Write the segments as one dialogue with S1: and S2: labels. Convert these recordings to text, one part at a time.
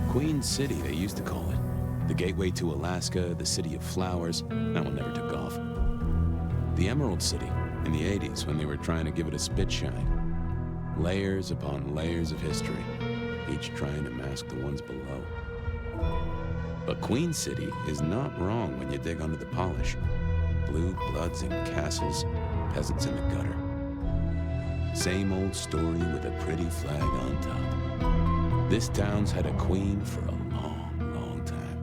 S1: Queen City, they used to call it. The gateway to Alaska, the city of flowers. That one never took off. The Emerald City, in the 80s, when they were trying to give it a spit shine. Layers upon layers of history, each trying to mask the ones below. But Queen City is not wrong when you dig under the polish. Blue bloods and castles, peasants in the gutter. Same old story with a pretty flag on top. This town's had a queen for a long, long time.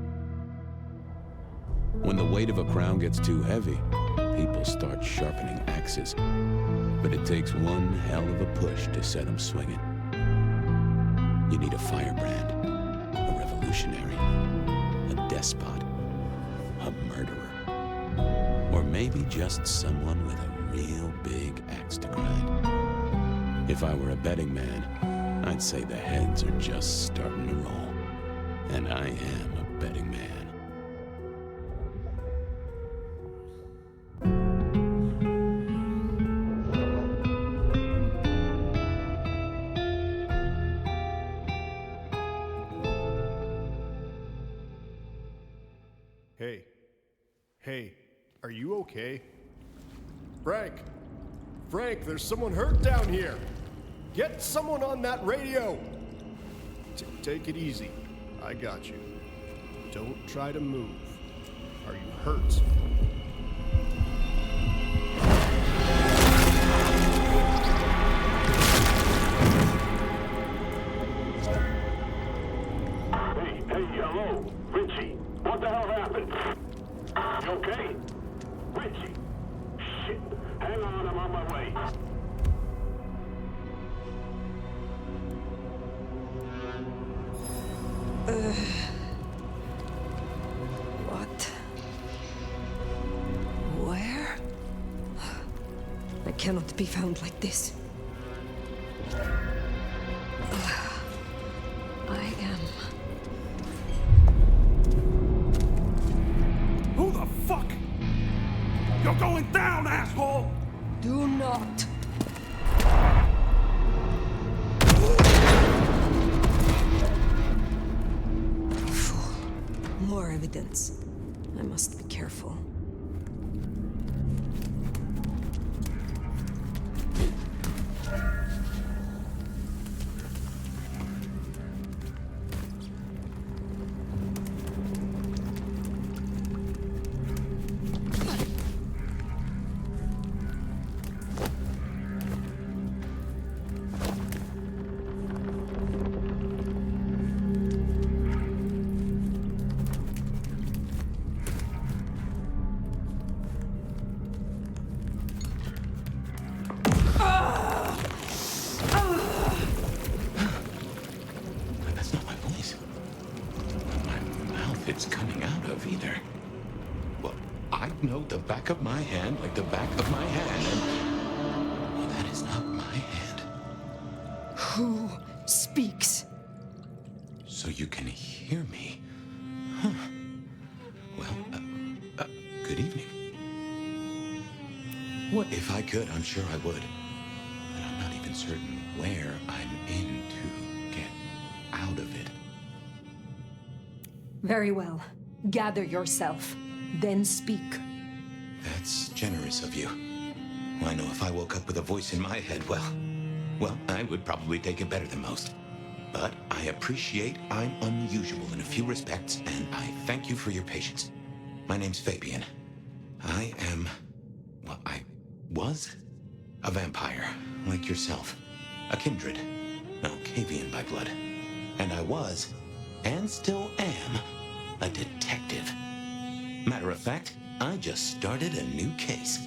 S1: When the weight of a crown gets too heavy, people start sharpening axes. But it takes one hell of a push to set them swinging. You need a firebrand, a revolutionary, a despot, a murderer, or maybe just someone with a real big axe to grind. If I were a betting man, I'd say the heads are just starting to roll, and I am a betting man.
S2: Hey, are you okay? Frank, there's someone hurt down here. Get someone on that radio. Take it easy. I got you. Don't try to move. Are you hurt?
S3: Hey, hello, Richie. What the hell happened? You okay? Richie! Shit! Hang on, I'm on my way.
S4: What? Where? I cannot be found like this. I am...
S5: Who the fuck? You're going down, asshole!
S4: Do not. Fool. More evidence. I must be careful.
S1: The back of my hand like the back of my hand, and... well, that is not my hand.
S4: Who speaks?
S1: So you can hear me. Huh. Well, good evening.
S4: What?
S1: If I could, I'm sure I would. But I'm not even certain where I'm in to get out of it.
S4: Very well. Gather yourself, then speak.
S1: That's generous of you. I know if I woke up with a voice in my head, well, I would probably take it better than most. But I appreciate I'm unusual in a few respects, and I thank you for your patience. My name's Fabien. I was a vampire, like yourself. A kindred. No, Cavian by blood. And I was, and still am, a detective. Matter of fact, I just started a new case.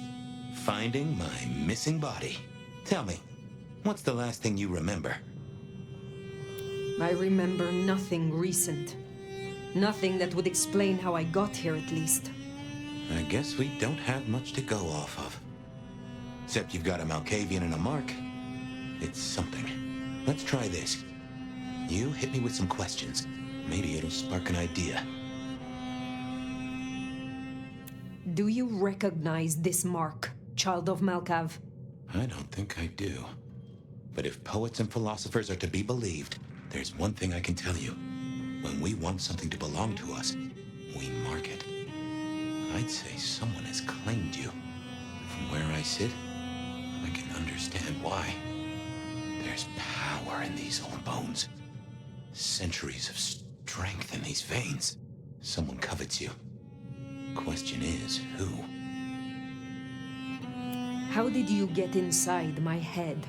S1: Finding my missing body. Tell me, what's the last thing you remember?
S4: I remember nothing recent. Nothing that would explain how I got here, at least.
S1: I guess we don't have much to go off of. Except you've got a Malkavian and a mark. It's something. Let's try this. You hit me with some questions. Maybe it'll spark an idea.
S4: Do you recognize this mark, child of Malkav?
S1: I don't think I do. But if poets and philosophers are to be believed, there's one thing I can tell you.
S6: When we want something to belong to us, we mark it. I'd say someone has claimed you. From where I sit, I can understand why. There's power in these old bones. Centuries of strength in these veins. Someone covets you. Question is, who?
S4: How did you get inside my head?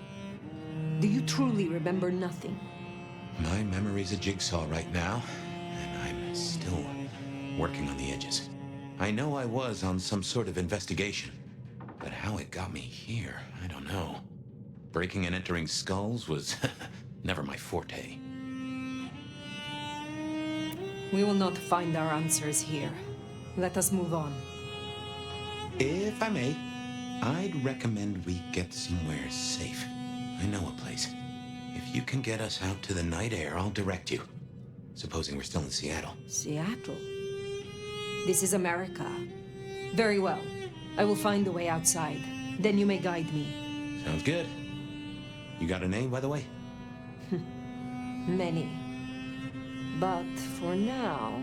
S4: Do you truly remember nothing?
S6: My memory's a jigsaw right now, and I'm still working on the edges. I know I was on some sort of investigation, but how it got me here, I don't know. Breaking and entering skulls was never my forte.
S4: We will not find our answers here. Let us move on.
S6: If I may, I'd recommend we get somewhere safe. I know a place. If you can get us out to the night air, I'll direct you. Supposing we're still in Seattle.
S4: Seattle? This is America. Very well. I will find a way outside. Then you may guide me.
S6: Sounds good. You got a name, by the way?
S4: Many. But for now,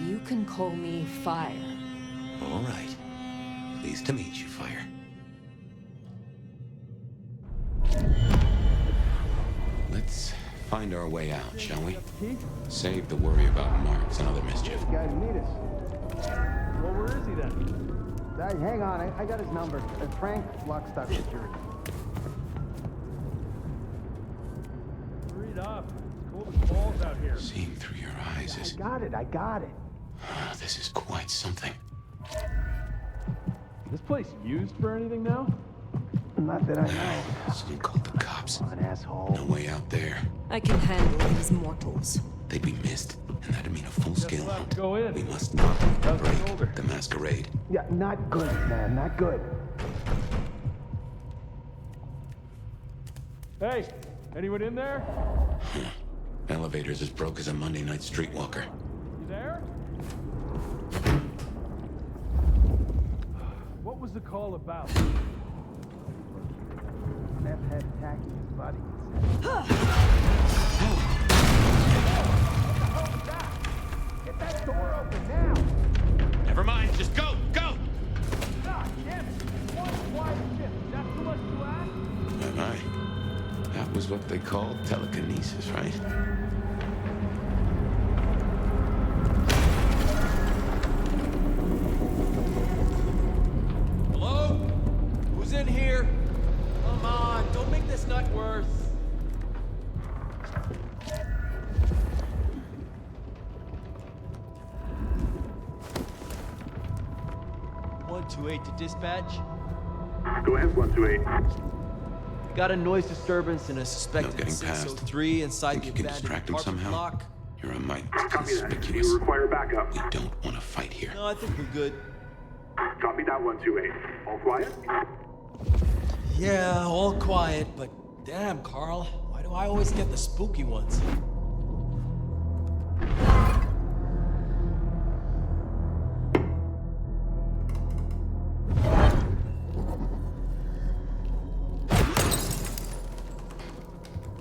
S4: you can call me Fire.
S6: All right. Pleased to meet you, Fire.
S1: Let's find our way out, shall we? Save the worry about marks and other mischief.
S7: Guys need us. Well, where is he then? Hang on, I got his number. Frank, Lockstock Security.
S5: Hurry it up. It's cold as balls out here.
S1: Seeing through your eyes is...
S7: I got it.
S1: This is quite something.
S5: Is this place used for anything now?
S7: Not that I know.
S1: Someone called the cops.
S7: An asshole.
S1: No way out there.
S4: I can handle these mortals.
S1: They'd be missed, and that'd mean a full-scale
S5: we'll have
S1: hunt.
S5: to go in.
S1: We must not
S5: How's the
S1: break
S5: shoulder?
S1: the Masquerade.
S7: Yeah, not good, man. Not good.
S5: Hey, anyone in there?
S1: Elevator's as broke as a Monday night streetwalker.
S5: You there? What was the call about?
S7: Meth head attacking his buddy. Get that door open now!
S6: Never mind, just go! Go!
S5: God damn it! One quiet shift. Is that too much to ask?
S1: Aye. That was what they called telekinesis, right?
S8: Hello? Who's in here? Come on, don't make this night worse. to dispatch.
S3: Go ahead, 128.
S8: Got a noise disturbance and a
S1: No
S8: suspected
S1: getting past.
S8: 603 inside
S1: Think
S8: the
S1: you can
S8: abandoned
S1: distract him
S8: apartment
S1: somehow?
S8: block.
S1: You're a mite
S3: Copy that.
S1: conspicuous.
S3: You require backup.
S1: We don't want to fight here.
S8: No, I think we're good.
S3: Copy that, 128. All quiet?
S8: Yeah, all quiet, but damn, Carl, why do I always get the spooky ones?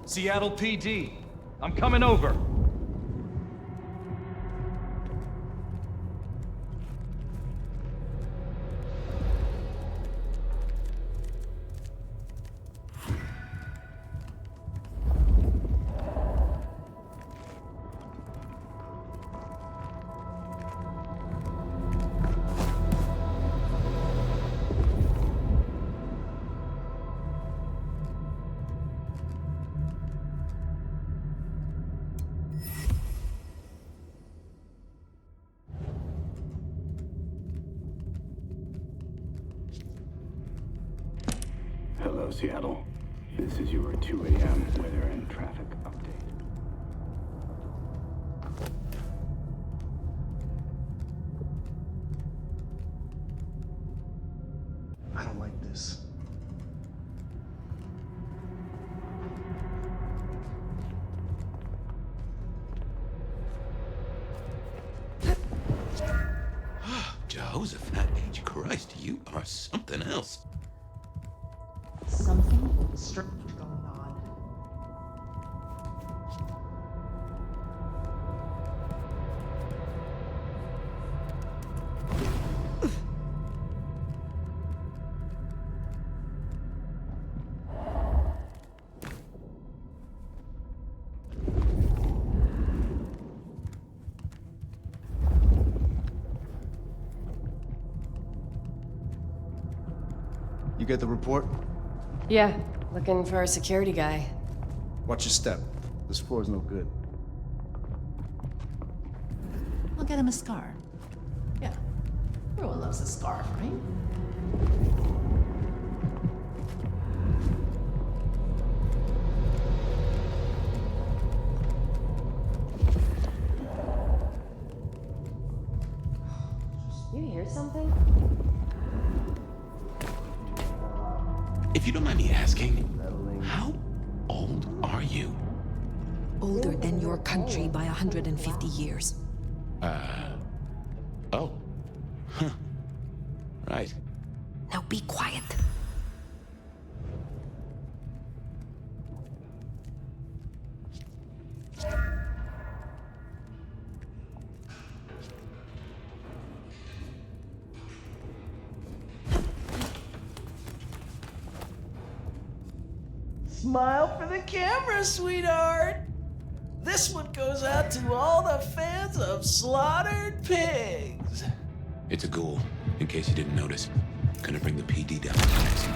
S5: Seattle PD, I'm coming over.
S9: Hello, Seattle. This is your 2 a.m. weather and traffic update.
S2: I don't like this.
S1: Jehoshaphat H. Christ, you are something else.
S10: Something strange going on.
S2: get the report?
S10: Yeah, looking for a security guy.
S2: Watch your step. This floor's no good.
S11: I'll get him a scar. Yeah. Everyone loves a scarf, right?
S10: You hear something?
S1: If you don't mind me asking, how old are you?
S4: Older than your country by 150 years.
S1: Oh. Huh. Right.
S4: Now be quiet.
S12: Smile for the camera, sweetheart. This one goes out to all the fans of slaughtered pigs.
S1: It's a ghoul, in case you didn't notice. Gonna bring the PD down next.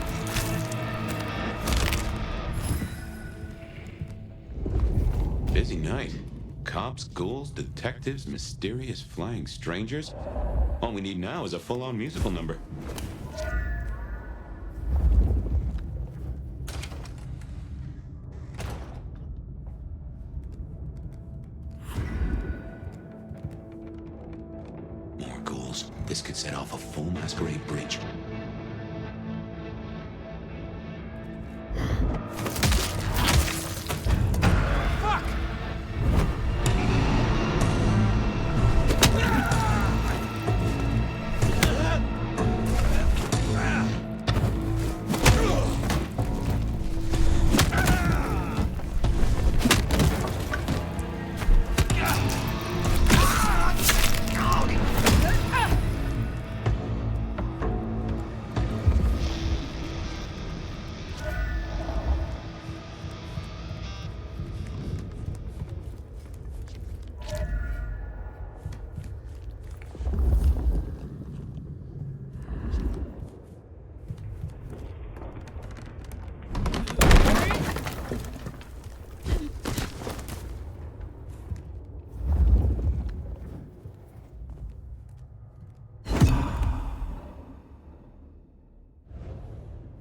S1: Busy night. Cops, ghouls, detectives, mysterious flying strangers. All we need now is a full-on musical number. More ghouls. This could set off a full Masquerade bridge.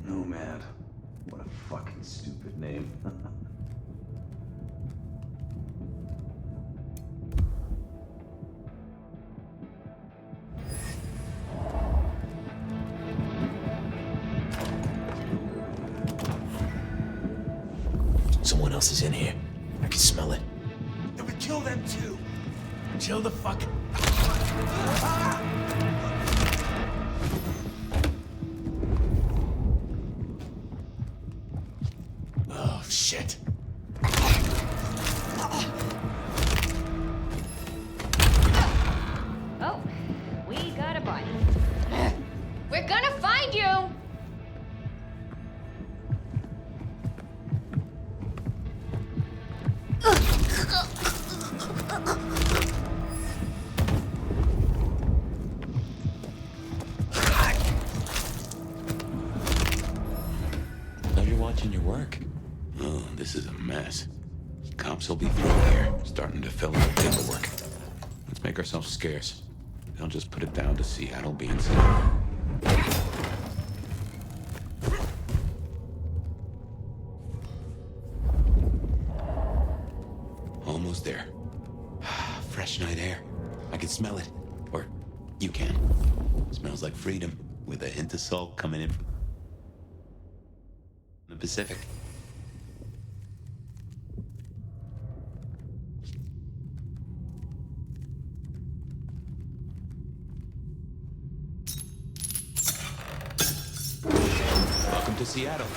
S13: Nomad. What a fucking stupid name.
S8: Someone else is in here. I can smell it. Then we kill them too. Chill the fucking... Oh, shit.
S14: Oh, we got a body. We're gonna find you!
S1: Glad you're watching your work. Oh, this is a mess. Cops will be through here, starting to fill out paperwork. Let's make ourselves scarce. They'll just put it down to Seattle being slow. Almost there. Fresh night air. I can smell it. Or you can. Smells like freedom, with a hint of salt coming in from the Pacific. Welcome to Seattle.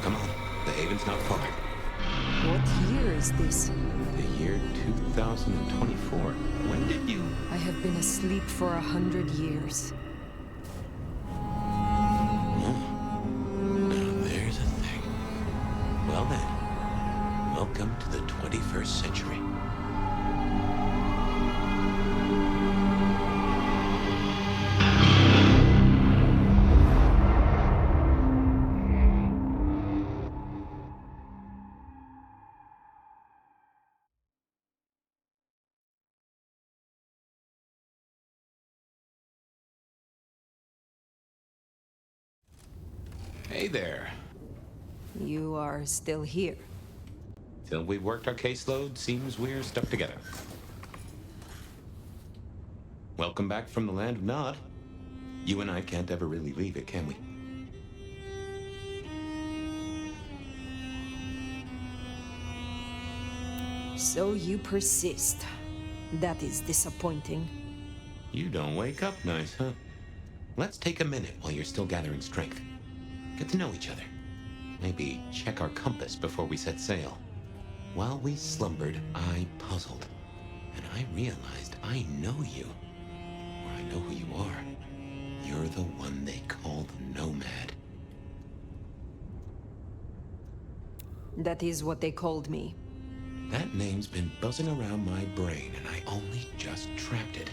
S1: Come on, the haven's not far.
S4: What year is this?
S1: The year 2024. When did you...
S4: I have been asleep for 100 years.
S1: Now there's a thing. Well then, welcome to the 21st century. Hey there.
S4: You are still here.
S1: Till we've worked our caseload, seems we're stuck together. Welcome back from the land of Nod. You and I can't ever really leave it, can we?
S4: So you persist. That is disappointing.
S1: You don't wake up nice, huh? Let's take a minute while you're still gathering strength. Get to know each other. Maybe check our compass before we set sail. While we slumbered, I puzzled. And I realized I know you. Or I know who you are. You're the one they call the Nomad.
S4: That is what they called me.
S1: That name's been buzzing around my brain, and I only just tracked it.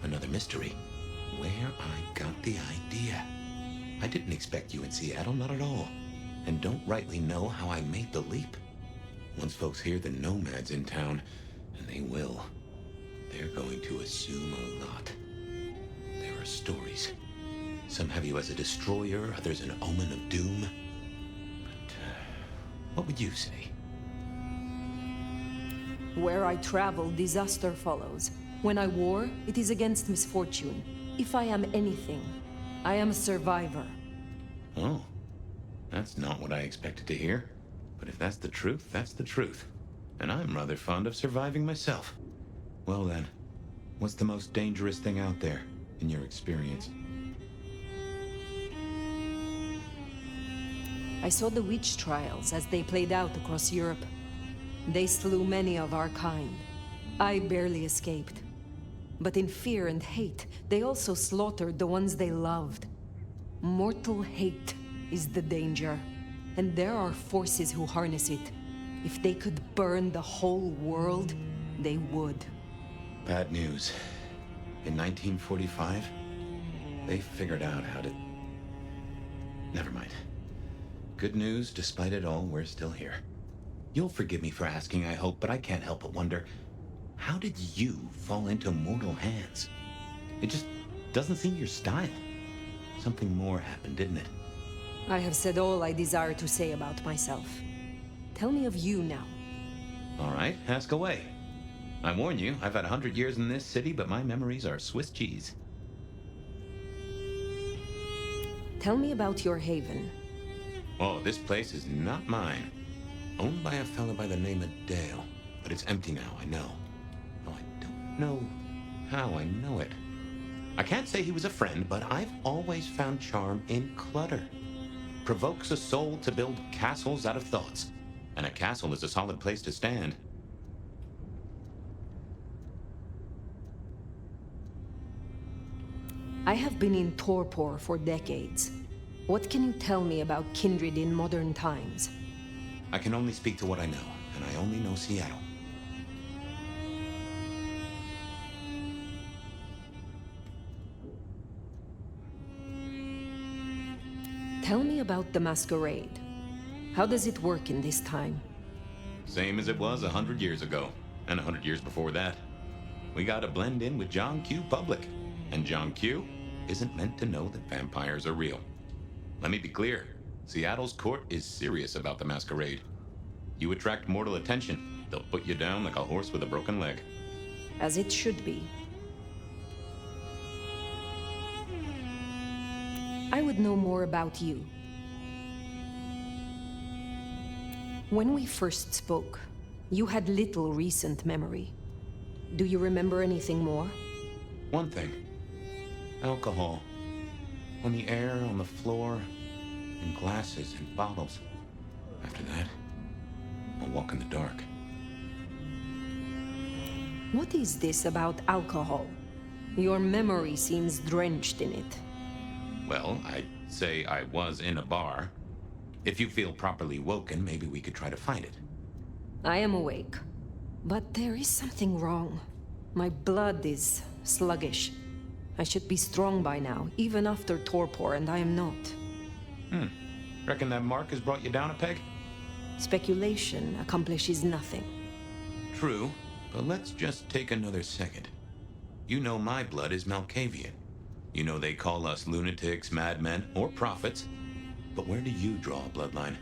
S1: Another mystery. Where I got the idea. I didn't expect you in Seattle, not at all. And don't rightly know how I made the leap. Once folks hear the Nomad's in town, and they will, they're going to assume a lot. There are stories. Some have you as a destroyer, others an omen of doom. But, what would you say?
S4: Where I travel, disaster follows. When I war, it is against misfortune. If I am anything, I am a survivor.
S1: Oh, that's not what I expected to hear. But if that's the truth, that's the truth. And I'm rather fond of surviving myself. Well then, what's the most dangerous thing out there, in your experience?
S4: I saw the witch trials as they played out across Europe. They slew many of our kind. I barely escaped. But in fear and hate, they also slaughtered the ones they loved. Mortal hate is the danger. And there are forces who harness it. If they could burn the whole world, they would.
S1: Bad news. In 1945, they figured out how to... Never mind. Good news, despite it all, we're still here. You'll forgive me for asking, I hope, but I can't help but wonder, how did you fall into mortal hands? It just doesn't seem your style. Something more happened, didn't it?
S4: I have said all I desire to say about myself. Tell me of you now.
S1: All right, ask away. I warn you, I've had 100 years in this city, but my memories are Swiss cheese.
S4: Tell me about your haven.
S1: Oh, this place is not mine. Owned by a fellow by the name of Dale. But it's empty now, I know. Though I don't know how I know it. I can't say he was a friend, but I've always found charm in clutter. Provokes a soul to build castles out of thoughts. And a castle is a solid place to stand.
S4: I have been in torpor for decades. What can you tell me about kindred in modern times?
S1: I can only speak to what I know, and I only know Seattle.
S4: Tell me about the Masquerade. How does it work in this time?
S1: Same as it was 100 years ago, and 100 years before that. We gotta blend in with John Q. Public, and John Q. isn't meant to know that vampires are real. Let me be clear, Seattle's court is serious about the Masquerade. You attract mortal attention, they'll put you down like a horse with a broken leg.
S4: As it should be. I would know more about you. When we first spoke, you had little recent memory. Do you remember anything more?
S1: One thing. Alcohol. On the air, on the floor, in glasses and bottles. After that, I'll walk in the dark.
S4: What is this about alcohol? Your memory seems drenched in it.
S1: Well, I'd say I was in a bar. If you feel properly woken, maybe we could try to find it.
S4: I am awake. But there is something wrong. My blood is sluggish. I should be strong by now, even after torpor, and I am not.
S1: Reckon that mark has brought you down a peg?
S4: Speculation accomplishes nothing.
S1: True, but let's just take another second. You know my blood is Malkavian. You know they call us lunatics, madmen, or prophets.
S6: But where do you draw a bloodline?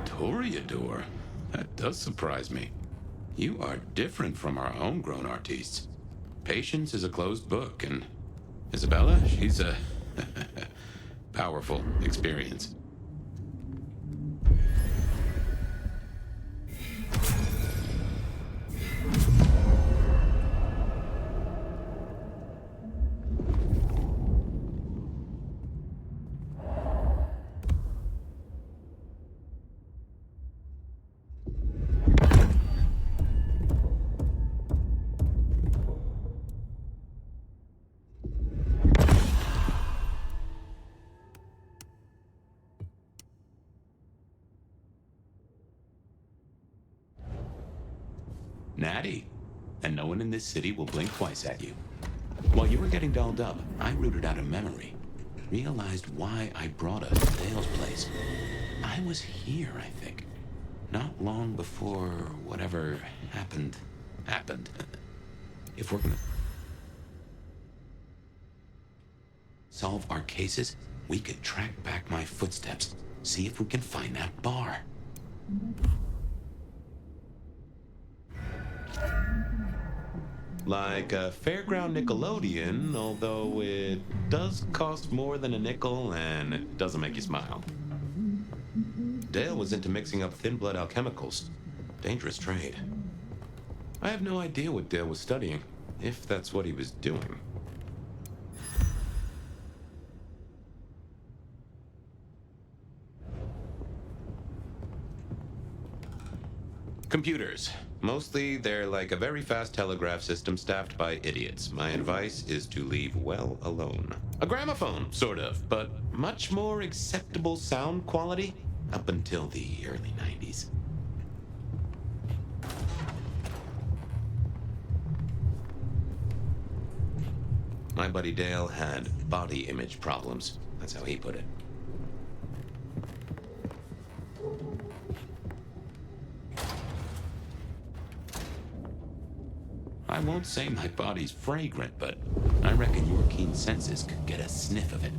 S6: Toreador? That does surprise me. You are different from our homegrown artistes. Patience is a closed book, and Isabella, she's a powerful experience. Natty. And no one in this city will blink twice at you. While you were getting dolled up, I rooted out a memory. Realized why I brought us to Dale's place. I was here, I think. Not long before whatever happened. If we're gonna solve our cases, we could track back my footsteps. See if we can find that bar. Like a fairground Nickelodeon, although it does cost more than a nickel and it doesn't make you smile. Dale was into mixing up thin blood alchemicals. Dangerous trade. I have no idea what Dale was studying, if that's what he was doing. Computers. Mostly, they're like a very fast telegraph system staffed by idiots. My advice is to leave well alone. A gramophone, sort of, but much more acceptable sound quality up until the early 90s. My buddy Dale had body image problems. That's how he put it. I won't say my body's fragrant, but I reckon your keen senses could get a sniff of it.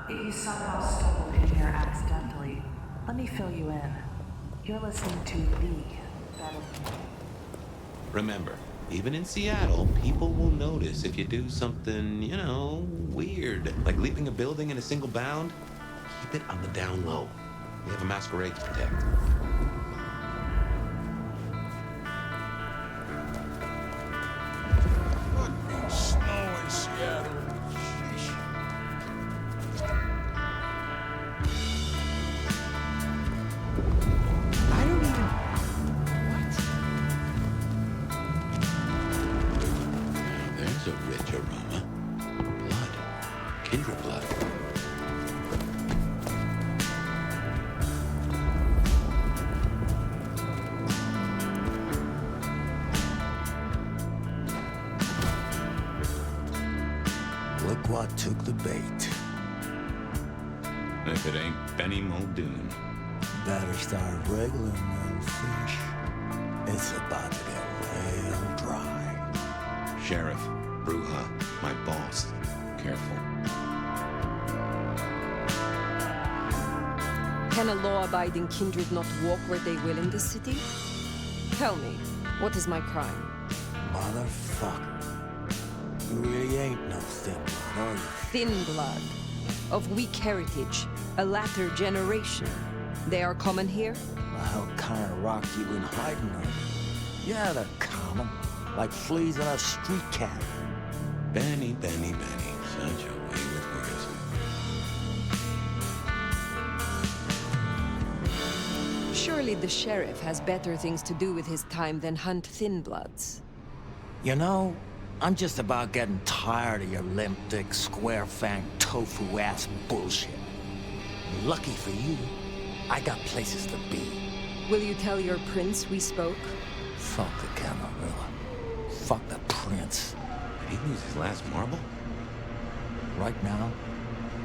S15: If you somehow stumbled in here accidentally, let me fill you in. You're listening to the Better.
S6: Remember, even in Seattle, people will notice if you do something, weird. Like leaping a building in a single bound. Keep it on the down low. We have a Masquerade to protect.
S16: Fucking snow in Seattle. Sheesh.
S12: I don't even...
S6: There's a rich aroma. Blood. Kindred blood.
S17: took the bait.
S1: If it ain't Benny Muldoon.
S17: Better start wriggling, little fish. It's about to get real dry.
S6: Sheriff, Bruja, my boss. Careful.
S4: Can a law-abiding kindred not walk where they will in this city? Tell me, what is my crime?
S17: Motherfucker. You really ain't no thin blood, are you?
S4: Thin blood. Of weak heritage. A latter generation. They are common here?
S17: Well, kind of rock you been hiding on? Yeah, they're common. Like fleas on a street cat.
S6: Benny. Such a way with words.
S4: Surely the sheriff has better things to do with his time than hunt thin bloods.
S17: You know, I'm just about getting tired of your limp-dick, square-fanged, tofu-ass bullshit. Lucky for you, I got places to be.
S4: Will you tell your prince we spoke?
S17: Fuck the Camarilla. Fuck the prince.
S6: Did he lose his last marble?
S17: Right now,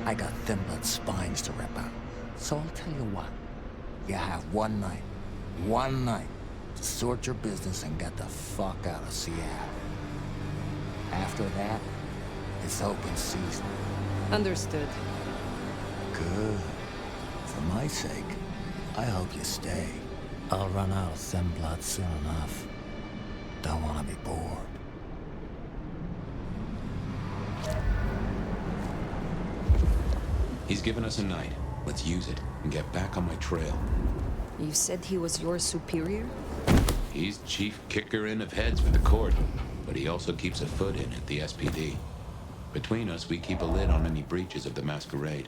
S17: I got thin blood spines to rip out. So I'll tell you what. You have one night, to sort your business and get the fuck out of Seattle. After that, it's open season.
S4: Understood.
S17: Good. For my sake, I hope you stay. I'll run out of thin blood soon enough. Don't want to be bored.
S1: He's given us a night. Let's use it and get back on my trail.
S4: You said he was your superior?
S1: He's chief kicker-in of heads for the court, but he also keeps a foot in at the SPD. Between us, we keep a lid on any breaches of the Masquerade.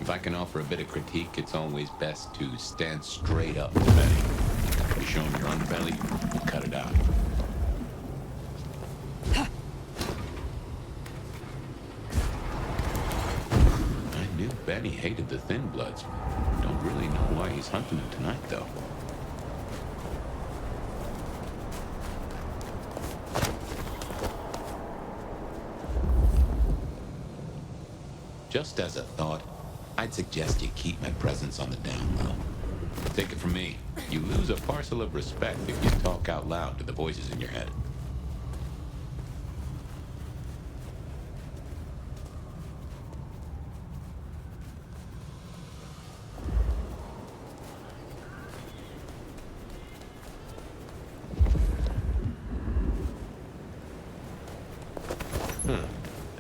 S1: If I can offer a bit of critique, it's always best to stand straight up, Benny. You show him your underbelly, you cut it out. I knew Benny hated the Thin Bloods. Don't really know why he's hunting them tonight, though. Just as a thought, I'd suggest you keep my presence on the down low. Take it from me, you lose a parcel of respect if you talk out loud to the voices in your head.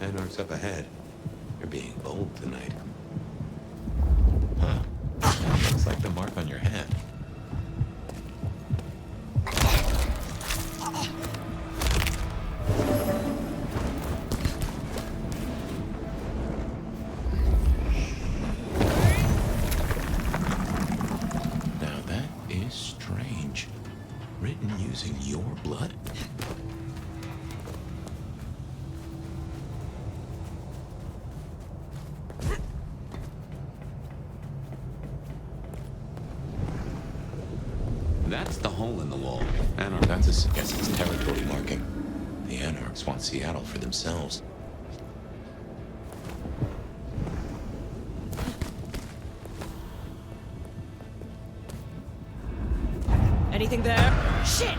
S1: Anarch's up ahead. You're being bold tonight. Huh. Looks like the mark on your hand. Now that is strange. Written using your blood? That's the hole in the wall. Anarch, that's a guess it's territory marking. The Anarchs want Seattle for themselves.
S12: Anything there? Shit!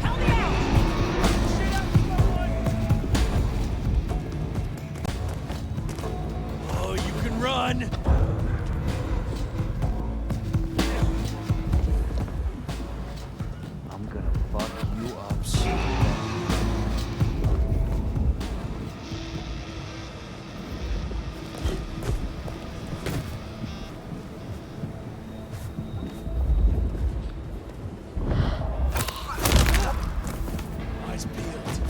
S12: Help me out!
S16: Oh, you can run!
S7: I'm gonna fuck you up soon.
S16: Eyes peeled.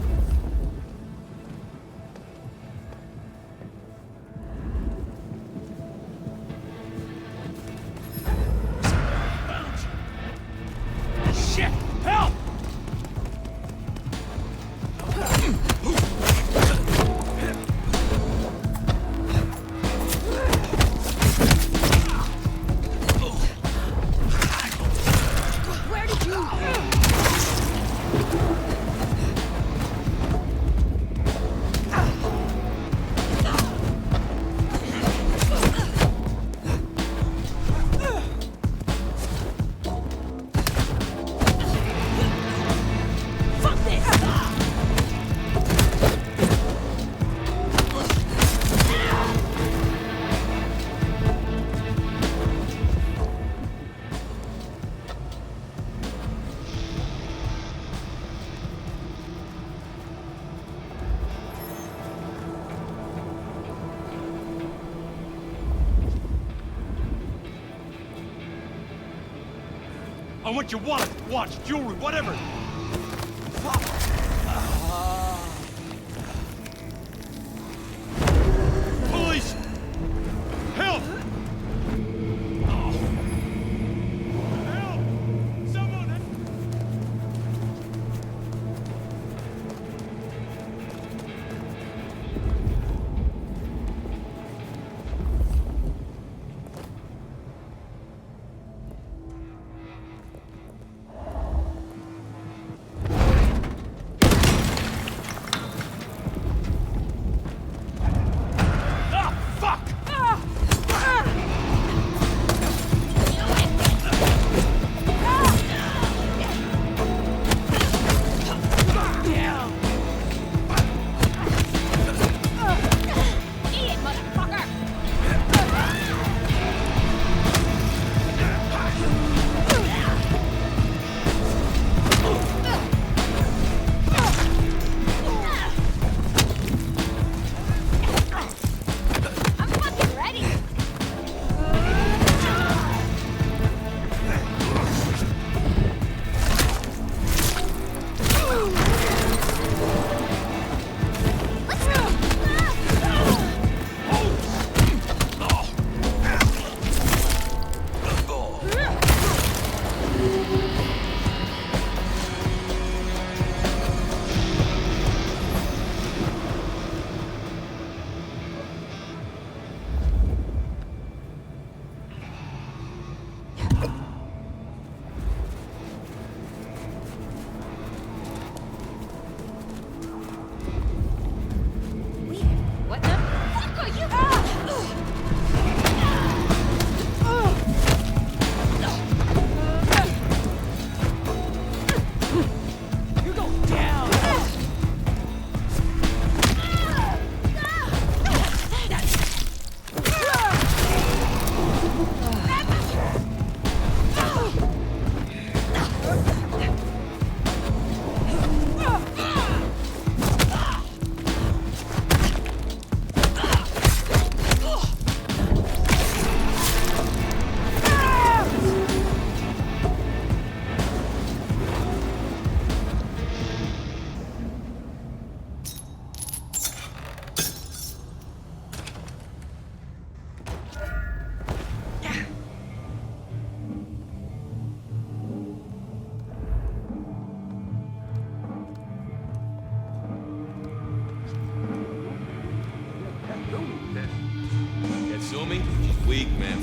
S16: I want your wallet, watch, jewelry, whatever. Police! Help!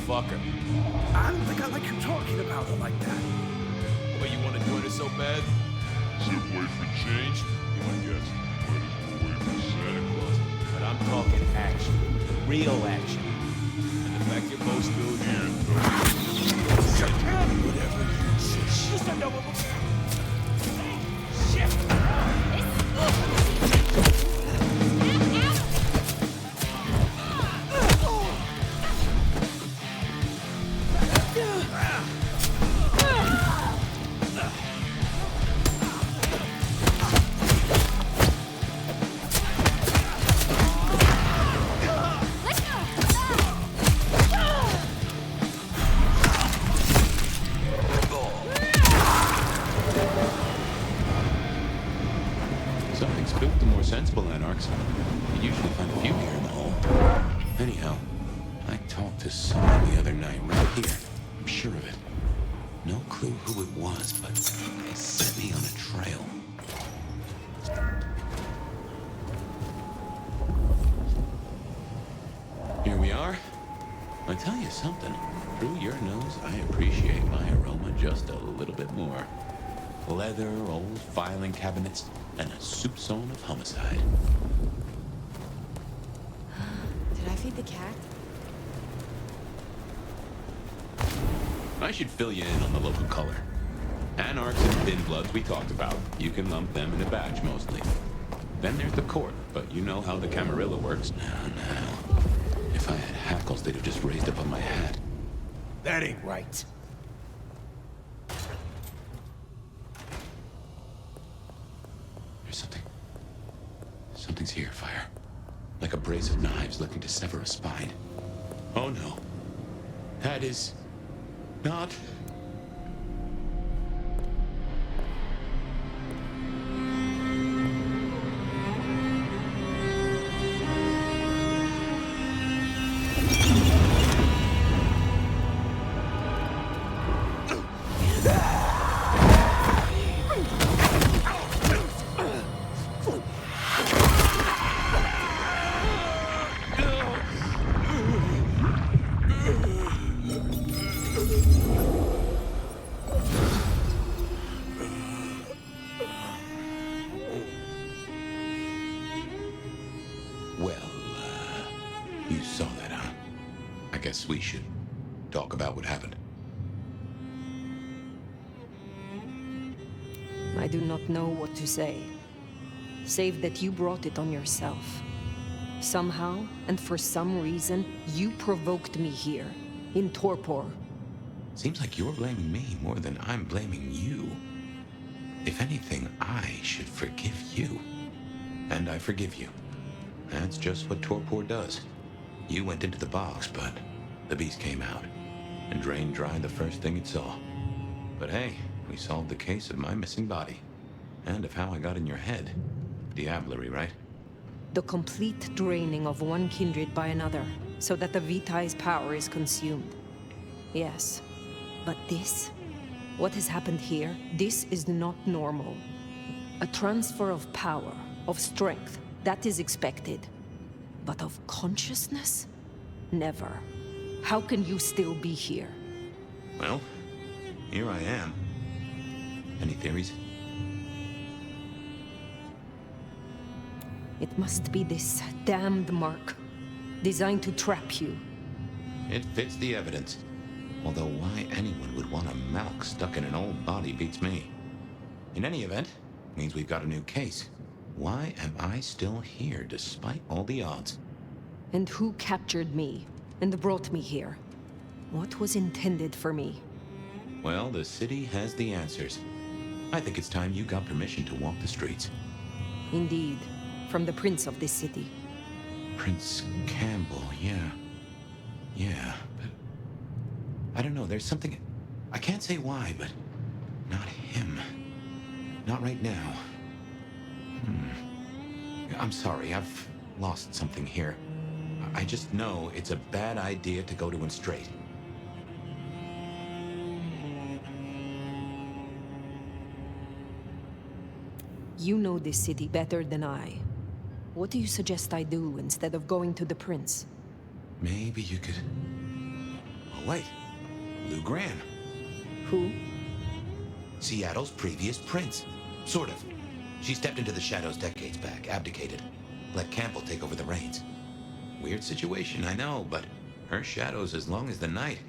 S1: Fuck her.
S18: I don't think I like you talking about her like that.
S1: Well, you want to join us so bad?
S16: Zip away for change?
S1: You want to guess? Might as well wait for Santa Claus. But I'm talking action. Real action. And the fact you're both still here. Whatever you say.
S18: Just a double.
S1: Sensible anarchs. You usually find a few here in the hole. Anyhow, I talked to someone the other night right here. I'm sure of it. No clue who it was, but they set me on a trail. Here we are. I tell you something. Through your nose, I appreciate my aroma just a little bit more. Leather, old filing cabinets, and a soupçon of homicide.
S10: Did I feed the cat?
S1: I should fill you in on the local color. Anarchs and thin bloods we talked about. You can lump them in a batch mostly. Then there's the court, but you know how the Camarilla works. Now. If I had hackles, they'd have just raised up on my hat.
S18: That ain't right.
S1: Something's here, Fire. Like a brace of knives looking to sever a spine. Oh no. That is not...
S6: You saw that, huh? I guess we should talk about what happened.
S4: I do not know what to say, save that you brought it on yourself. Somehow, and for some reason, you provoked me here, in torpor.
S6: Seems like you're blaming me more than I'm blaming you. If anything, I should forgive you. And I forgive you. That's just what torpor does. You went into the box, but the beast came out and drained dry the first thing it saw. But hey, we solved the case of my missing body. And of how I got in your head. Diablerie, right?
S4: The complete draining of one kindred by another, so that the Vitae's power is consumed. Yes. But this? What has happened here? This is not normal. A transfer of power, of strength, that is expected. But of consciousness? Never. How can you still be here?
S6: Well, here I am. Any theories?
S4: It must be this damned mark, designed to trap you.
S6: It fits the evidence. Although why anyone would want a Malk stuck in an old body beats me. In any event, means we've got a new case. Why am I still here despite all the odds?
S4: And who captured me and brought me here? What was intended for me?
S6: Well, the city has the answers. I think it's time you got permission to walk the streets.
S4: Indeed. From the prince of this city.
S6: Prince Campbell, yeah. Yeah, but... I don't know, there's something... I can't say why, but... Not him. Not right now. I'm sorry, I've lost something here. I just know it's a bad idea to go to him straight.
S4: You know this city better than I. What do you suggest I do instead of going to the prince?
S6: Maybe you could... Oh, wait. Lou Graham.
S4: Who?
S6: Seattle's previous prince. Sort of. She stepped into the shadows decades back, abdicated. Let Campbell take over the reins. Weird situation, I know, but her shadow's as long as the night.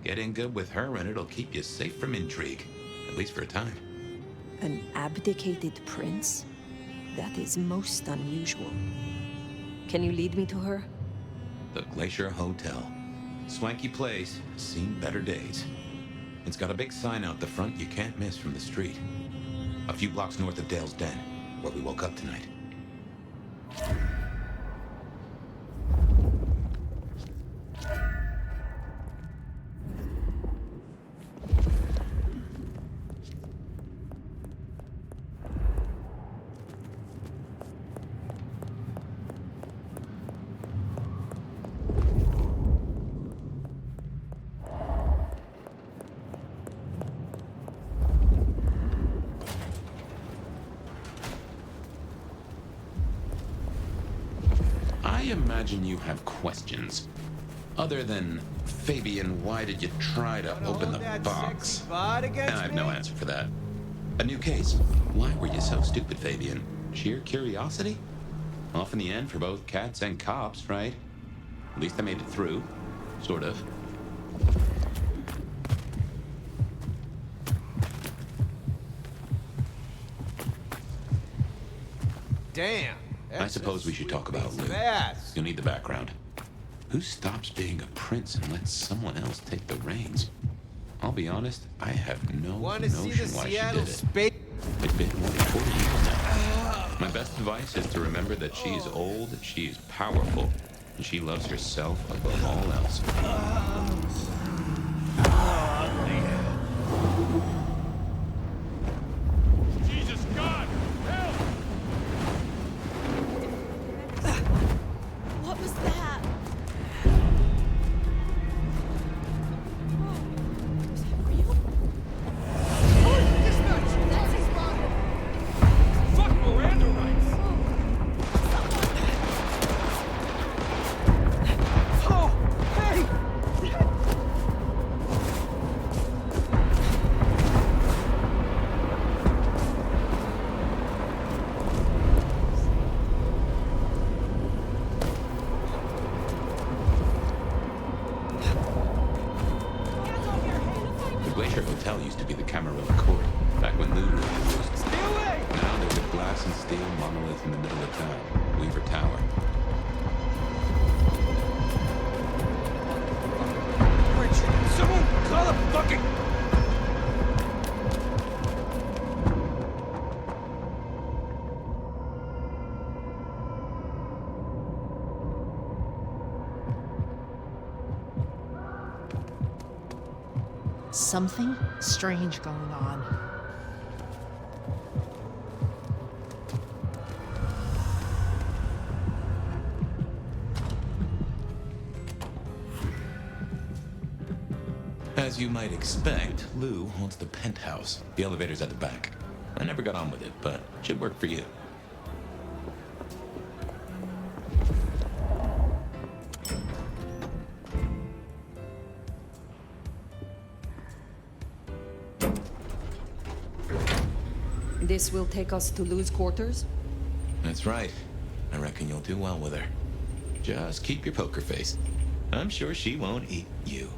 S6: Get in good with her and it'll keep you safe from intrigue. At least for a time.
S4: An abdicated prince? That is most unusual. Can you lead me to her?
S6: The Glacier Hotel. Swanky place, seen better days. It's got a big sign out the front you can't miss from the street. A few blocks north of Dale's Den, where we woke up tonight. I imagine you have questions. Other than, Fabien, why did you try to open the box? And I have no answer for that. A new case. Why were you so stupid, Fabien? Sheer curiosity? Off in the end for both cats and cops, right? At least I made it through. Sort of.
S19: Damn.
S6: I suppose we should talk about Lou. You'll need the background. Who stops being a prince and lets someone else take the reins? I'll be honest, I have no notion why she did it. It's been more than 40 years now. My best advice is to remember that she's old, she's powerful, and she loves herself above all else.
S5: Jesus God! Help!
S10: What was that?
S5: Fuck Miranda rights!
S19: Oh, hey!
S1: Fletcher Hotel used to be the Camarilla Court, back when Lou lived.
S5: Stay away!
S1: Now there's a glass and steel monolith in the middle of town, Weaver Tower.
S18: Richard, someone call a fucking...
S11: Something strange going on.
S6: As you might expect, Lou owns the penthouse. The elevator's at the back. I never got on with it, but it should work for you.
S4: This will take us to Lou's quarters?
S6: That's right. I reckon you'll do well with her. Just keep your poker face. I'm sure she won't eat you.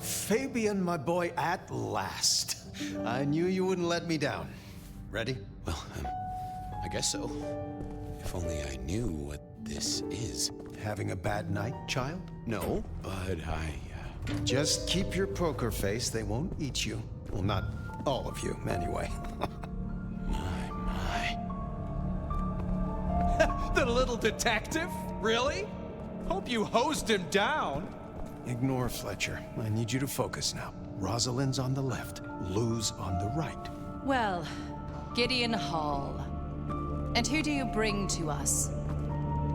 S2: Fabien, my boy, at last. I knew you wouldn't let me down. Ready?
S1: Well, I guess so. If only I knew what this is.
S2: Having a bad night, child?
S1: No, but
S2: Just keep your poker face. They won't eat you. Well, not all of you, anyway.
S1: My.
S18: The little detective? Really? Hope you hosed him down.
S2: Ignore Fletcher. I need you to focus now. Rosalind's on the left, Lou's on the right.
S15: Well, Gideon Hall. And who do you bring to us?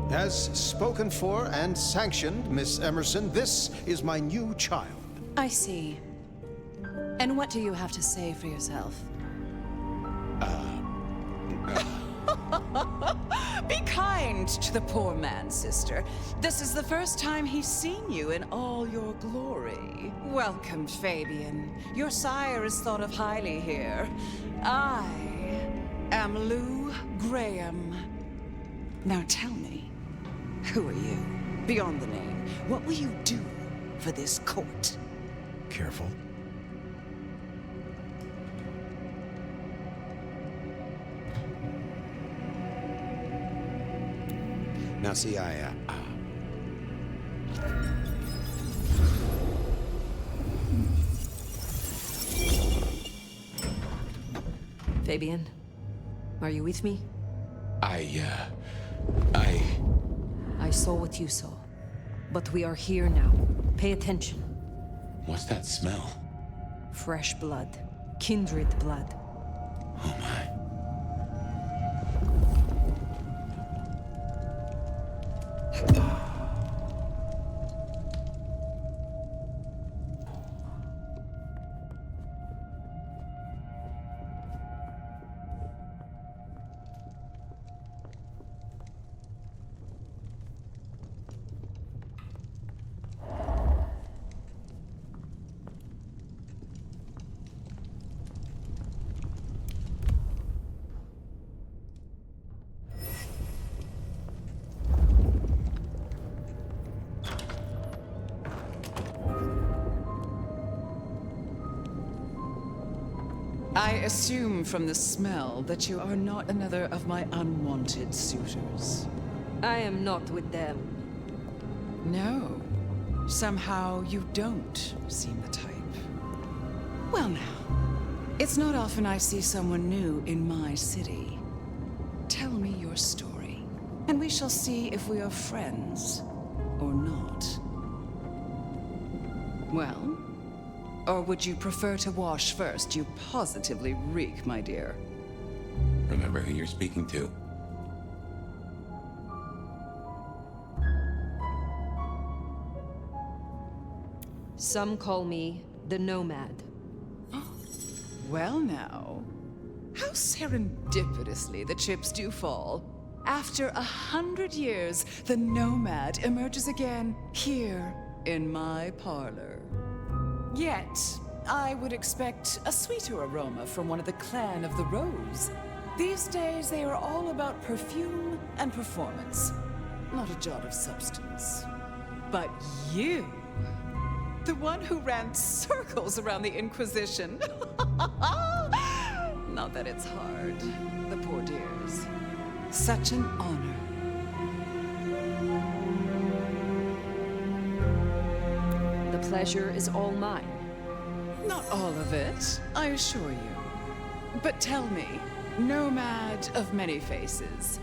S2: As spoken for and sanctioned, Miss Emerson, this is my new child.
S15: I see. And what do you have to say for yourself? Be kind to the poor man, sister. This is the first time he's seen you in all your glory. Welcome, Fabien. Your sire is thought of highly here. I am Lou Graham. Now tell me, who are you? Beyond the name, what will you do for this court?
S2: Careful.
S1: Now see,
S4: Fabien, are you with me? I saw what you saw. But we are here now. Pay attention.
S1: What's that smell?
S4: Fresh blood. Kindred blood.
S1: Oh my.
S12: I assume from the smell that you are not another of my unwanted suitors.
S4: I am not with them.
S12: No. Somehow you don't seem the type. Well now, it's not often I see someone new in my city. Tell me your story, and we shall see if we are friends or not. Well? Or would you prefer to wash first? You positively reek, my dear.
S6: Remember who you're speaking to.
S4: Some call me the Nomad.
S12: Well now, how serendipitously the chips do fall. After 100 years, the Nomad emerges again here in my parlor.
S15: Yet, I would expect a sweeter aroma from one of the clan of the Rose. These days, they are all about perfume and performance, not a jot of substance. But you, the one who ran circles around the Inquisition. Not that it's hard, the poor dears. Such an honor.
S4: The pleasure is all mine.
S15: Not all of it, I assure you. But tell me, Nomad of many faces,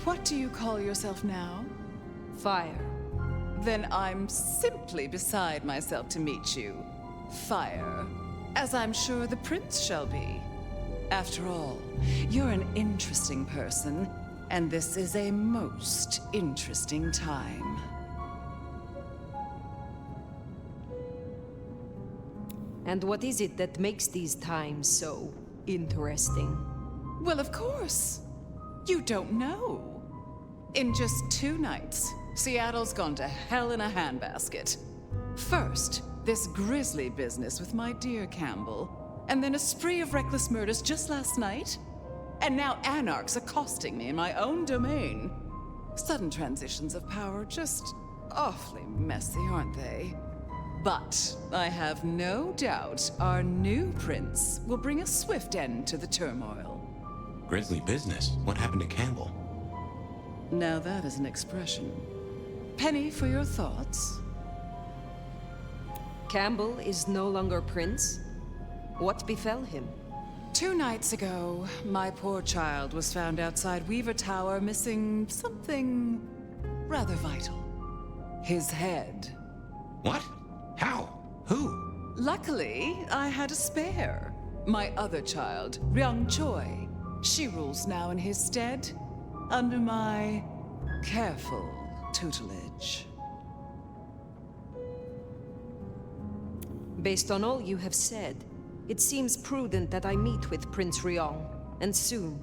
S15: what do you call yourself now?
S4: Fire.
S15: Then I'm simply beside myself to meet you. Fire. As I'm sure the prince shall be. After all, you're an interesting person, and this is a most interesting time.
S4: And what is it that makes these times so interesting?
S15: Well, of course. You don't know. In just 2 nights, Seattle's gone to hell in a handbasket. First, this grisly business with my dear Campbell, and then a spree of reckless murders just last night. And now anarchs accosting me in my own domain. Sudden transitions of power, just awfully messy, aren't they? But I have no doubt our new prince will bring a swift end to the turmoil.
S6: Grisly business? What happened to Campbell?
S15: Now that is an expression. Penny for your thoughts?
S4: Campbell is no longer prince? What befell him?
S15: 2 nights ago, my poor child was found outside Weaver Tower missing something rather vital. His head.
S6: What? How? Who?
S15: Luckily, I had a spare. My other child, Ryung Choi. She rules now in his stead, under my careful tutelage.
S4: Based on all you have said, it seems prudent that I meet with Prince Ryung, and soon.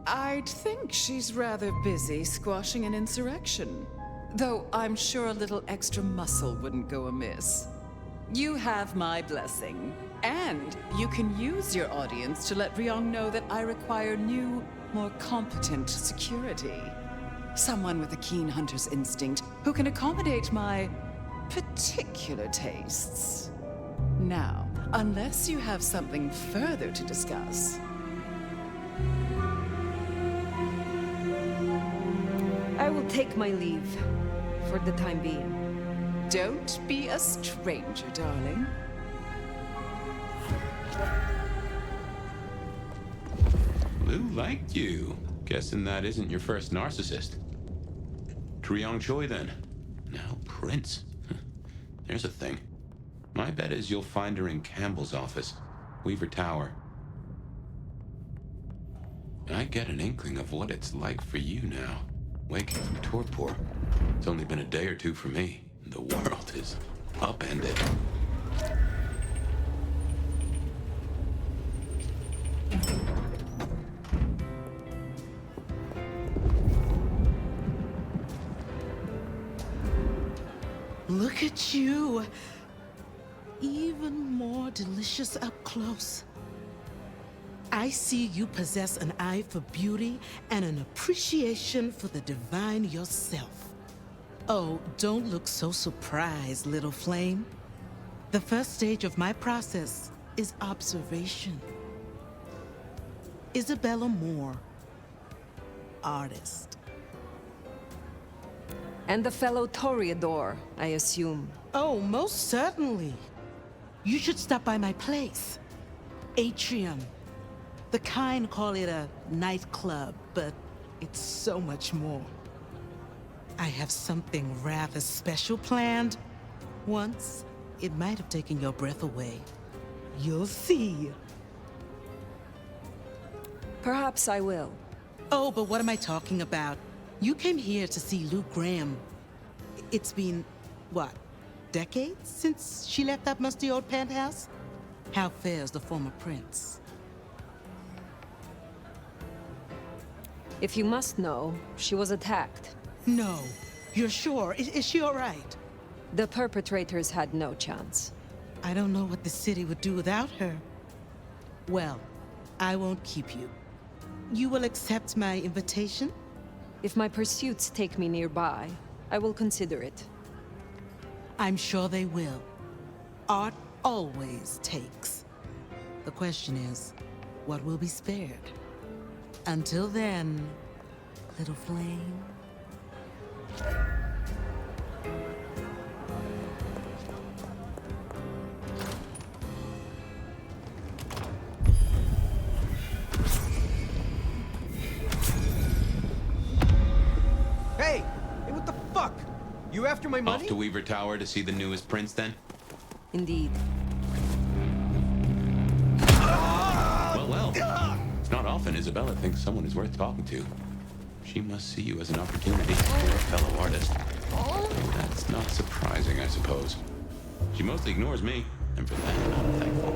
S15: I'd think she's rather busy squashing an insurrection. Though I'm sure a little extra muscle wouldn't go amiss. You have my blessing. And you can use your audience to let Ryung know that I require new, more competent security. Someone with a keen hunter's instinct who can accommodate my particular tastes. Now, unless you have something further to discuss.
S4: I will take my leave, for the time being.
S15: Don't be a stranger, darling.
S1: Lou liked you. Guessing that isn't your first narcissist. Ryung Choi, then. Now Prince. There's a thing. My bet is you'll find her in Campbell's office, Weaver Tower. I get an inkling of what it's like for you now. Waking from torpor. It's only been a day or 2 for me. The world is upended.
S19: Look at you. Even more delicious up close. I see you possess an eye for beauty and an appreciation for the divine yourself. Oh, don't look so surprised, little flame. The first stage of my process is observation. Isabella Moore, artist.
S4: And the fellow Toreador, I assume.
S19: Oh, most certainly. You should stop by my place. Atrium. The kind call it a nightclub, but it's so much more. I have something rather special planned. Once, it might have taken your breath away. You'll see.
S4: Perhaps I will.
S19: Oh, but what am I talking about? You came here to see Luke Graham. It's been, what, decades since she left that musty old penthouse? How fares the former prince?
S4: If you must know, she was attacked.
S19: No. You're sure? Is she all right?
S4: The perpetrators had no chance.
S19: I don't know what the city would do without her. Well, I won't keep you. You will accept my invitation?
S4: If my pursuits take me nearby, I will consider it.
S19: I'm sure they will. Art always takes. The question is, what will be spared? Until then, little flame.
S18: Hey! Hey, what the fuck? You after my money?
S1: Off to Weaver Tower to see the newest prince, then?
S4: Indeed.
S1: Well. It's not often Isabella thinks someone is worth talking to. She must see you as an opportunity for a fellow artist. That's not surprising, I suppose. She mostly ignores me, and for that, I'm thankful.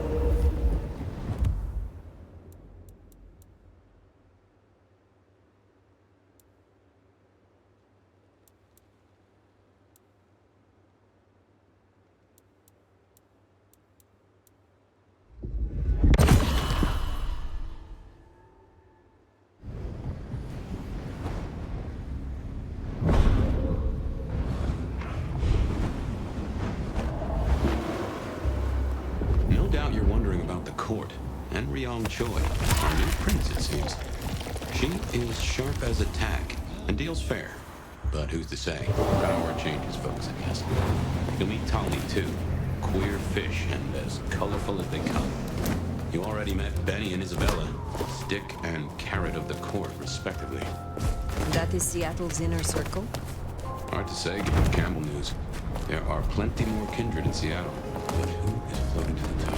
S1: Choi, our new prince, it seems. She is sharp as a tack and deals fair. But who's to say? Power changes folks, I guess. You'll meet Tali, too. Queer fish and as colorful as they come. You already met Benny and Isabella, stick and carrot of the court, respectively.
S4: That is Seattle's inner circle?
S1: Hard to say, given Campbell news. There are plenty more kindred in Seattle, but who is floating to the top?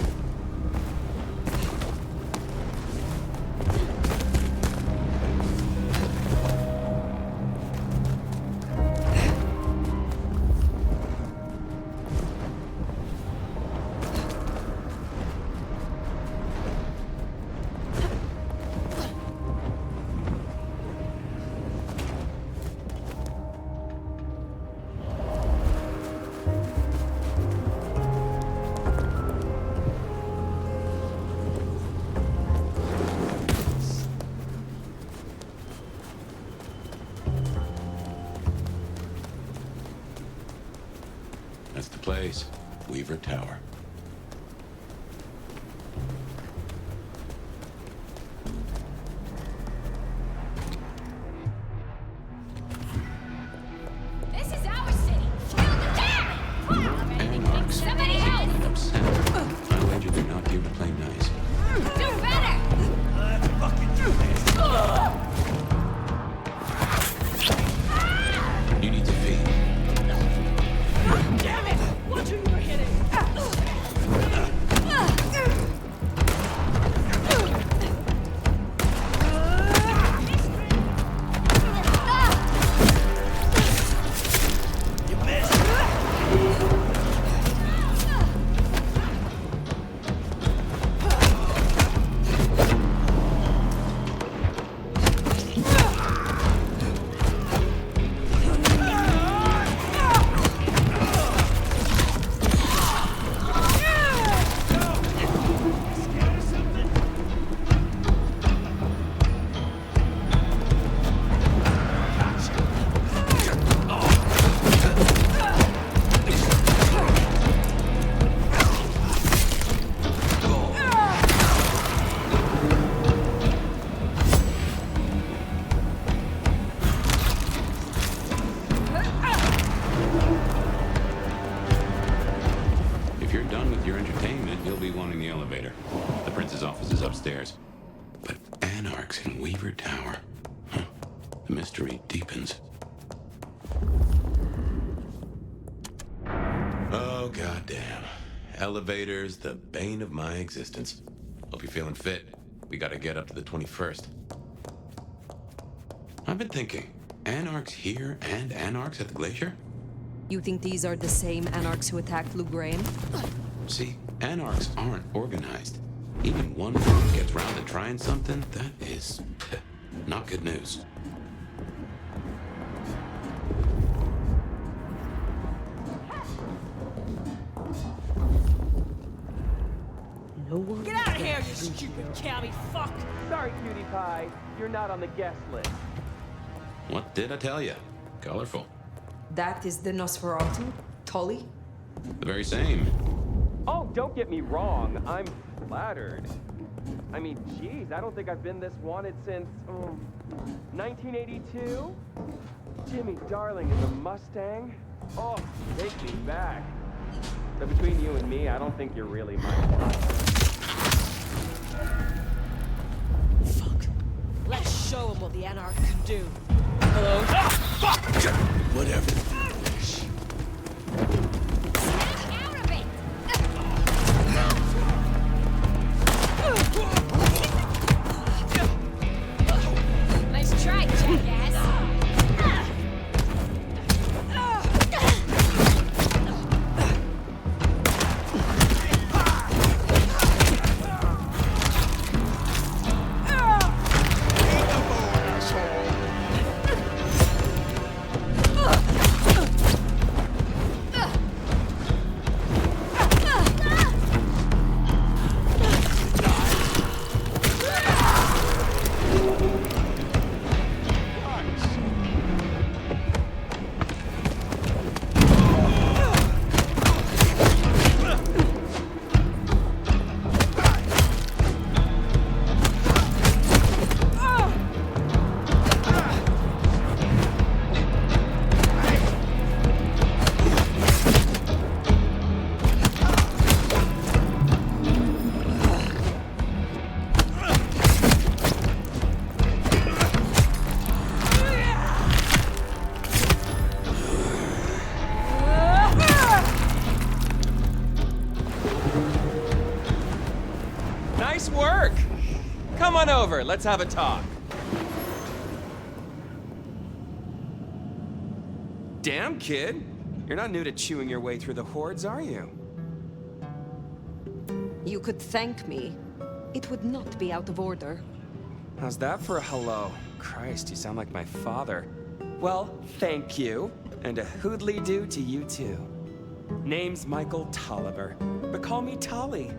S1: Place, Weaver Tower.
S14: This is our city. Kill the damn!
S1: Anarchs.
S14: Somebody help!
S1: Upset. I wager they're not here to play nice.
S14: Do better!
S1: You need to feed.
S14: Damn it! Watch who you're hitting!
S1: Upstairs. But Anarchs in Weaver Tower. Huh. The mystery deepens. Oh, goddamn. Elevators, the bane of my existence. Hope you're feeling fit. We gotta get up to the 21st. I've been thinking, Anarchs here and Anarchs at the glacier?
S4: You think these are the same Anarchs who attacked Lou Graham?
S1: See, Anarchs aren't organized. Even one group gets round to trying something, that is not good news.
S5: Get out of here, you stupid cabby fuck! Sorry, cutie pie. You're not on the guest list.
S1: What did I tell you? Colorful.
S4: That is the Nosferatu, Tully?
S1: The very same.
S5: Oh, don't get me wrong. I'm flattered. I mean, geez, I don't think I've been this wanted since 1982. Jimmy Darling is a Mustang. Oh, take me back. But between you and me, I don't think you're really my type.
S19: Fuck. Let's show him what the Anarch can do. Hello?
S8: Ah, fuck! Whatever.
S14: Nice try, jackass.
S18: Nice work! Come on over, let's have a talk. Damn, kid. You're not new to chewing your way through the hordes, are you?
S4: You could thank me. It would not be out of order.
S18: How's that for a hello? Christ, you sound like my father. Well, thank you. And a hoodly-doo to you too. Name's Michael Tolliver, but call me Tolly.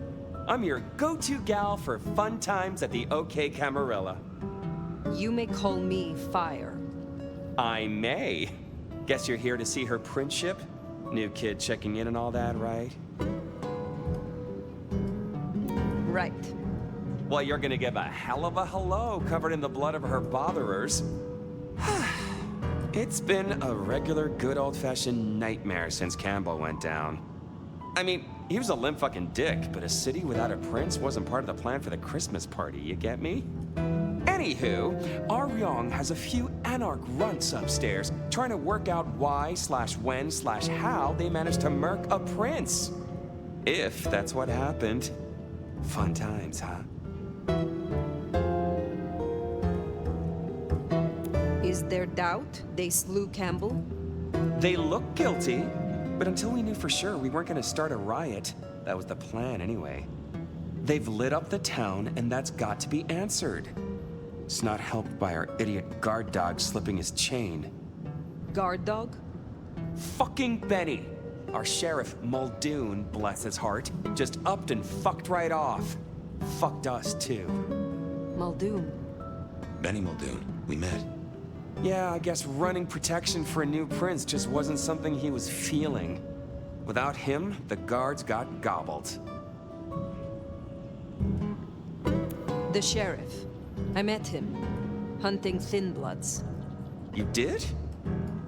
S18: I'm your go-to gal for fun times at the OK Camarilla.
S4: You may call me Fire.
S18: I may. Guess you're here to see her princip? New kid checking in and all that, right?
S4: Right.
S18: Well, you're gonna give a hell of a hello covered in the blood of her botherers. It's been a regular good old-fashioned nightmare since Campbell went down. I mean, he was a limp fucking dick, but a city without a prince wasn't part of the plan for the Christmas party, you get me? Anywho, our Ryong has a few Anarch runts upstairs trying to work out why/when/how they managed to murk a prince. If that's what happened. Fun times, huh?
S4: Is there doubt they slew Campbell?
S18: They look guilty, but until we knew for sure, we weren't gonna start a riot. That was the plan anyway. They've lit up the town, and that's got to be answered. It's not helped by our idiot guard dog slipping his chain.
S4: Guard dog?
S18: Fucking Benny! Our sheriff, Muldoon, bless his heart, just upped and fucked right off. Fucked us, too.
S4: Muldoon?
S6: Benny Muldoon, we met.
S18: Yeah, I guess running protection for a new prince just wasn't something he was feeling. Without him, the guards got gobbled.
S4: The sheriff. I met him, hunting Thin Bloods.
S18: You did?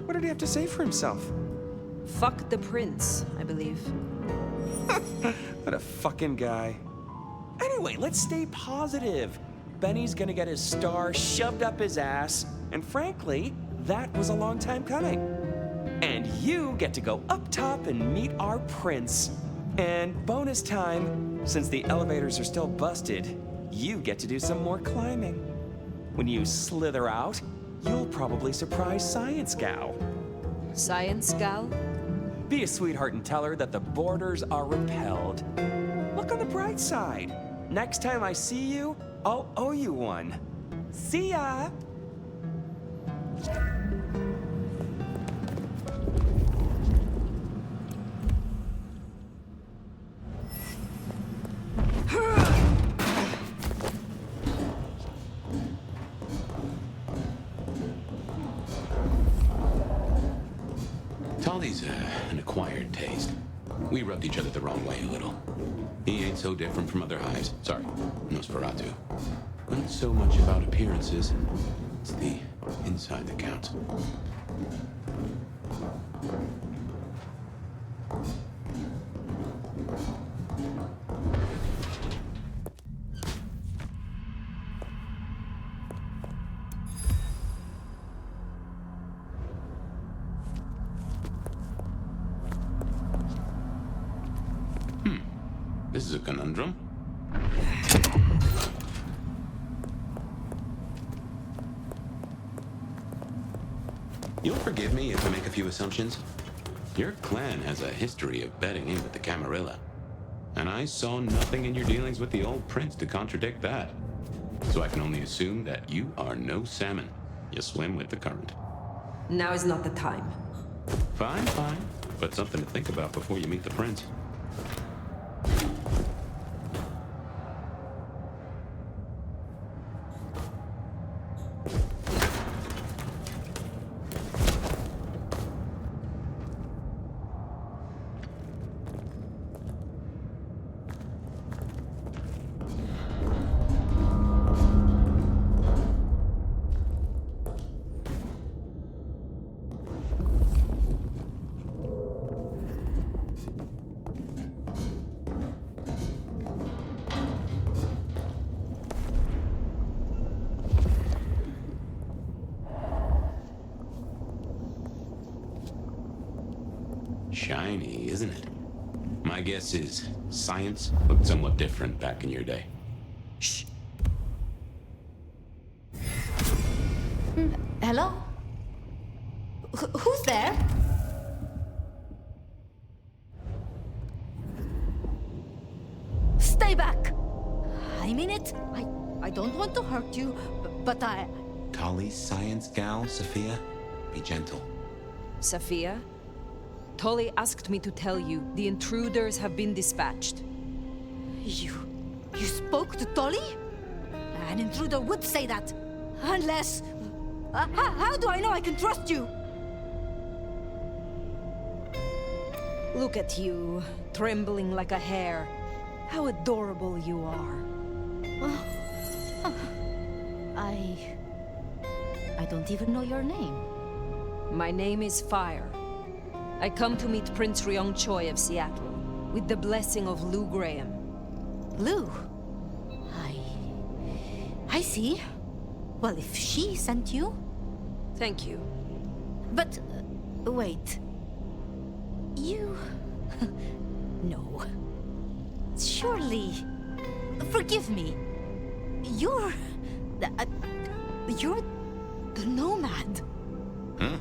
S18: What did he have to say for himself?
S4: Fuck the prince, I believe.
S18: What a fucking guy. Anyway, let's stay positive. Benny's gonna get his star shoved up his ass, and frankly, that was a long time coming. And you get to go up top and meet our prince. And bonus time, since the elevators are still busted, you get to do some more climbing. When you slither out, you'll probably surprise Science Gal.
S4: Science Gal?
S18: Be a sweetheart and tell her that the borders are repelled. Look on the bright side. Next time I see you, I'll owe you one. See ya!
S1: Tolly's an acquired taste. We rubbed each other the wrong way a little. He ain't so different from other hives. Sorry, Nosferatu. Not so much about appearances. It's the inside that counts. This is a conundrum. You'll forgive me if I make a few assumptions. Your clan has a history of betting in with the Camarilla. And I saw nothing in your dealings with the old prince to contradict that. So I can only assume that you are no salmon. You swim with the current.
S4: Now is not the time.
S1: Fine, fine. But something to think about before you meet the prince. Shiny, isn't it? My guess is science looked somewhat different back in your day.
S4: Shh.
S10: Hello? Who's there? Stay back! I mean it. I don't want to hurt you, but I...
S6: Tolly's science gal, Sophia? Be gentle.
S4: Sophia? Tolly asked me to tell you the intruders have been dispatched.
S10: You spoke to Tolly? An intruder would say that. Unless... how do I know I can trust you?
S4: Look at you, trembling like a hare. How adorable you are.
S10: I don't even know your name.
S4: My name is Fire. I come to meet Prince Ryong Choi of Seattle, with the blessing of Lou Graham.
S10: Lou? I see. Well, if she sent you...
S4: Thank you.
S10: But, wait. You... No. Surely... Forgive me. You're the Nomad.
S1: Huh?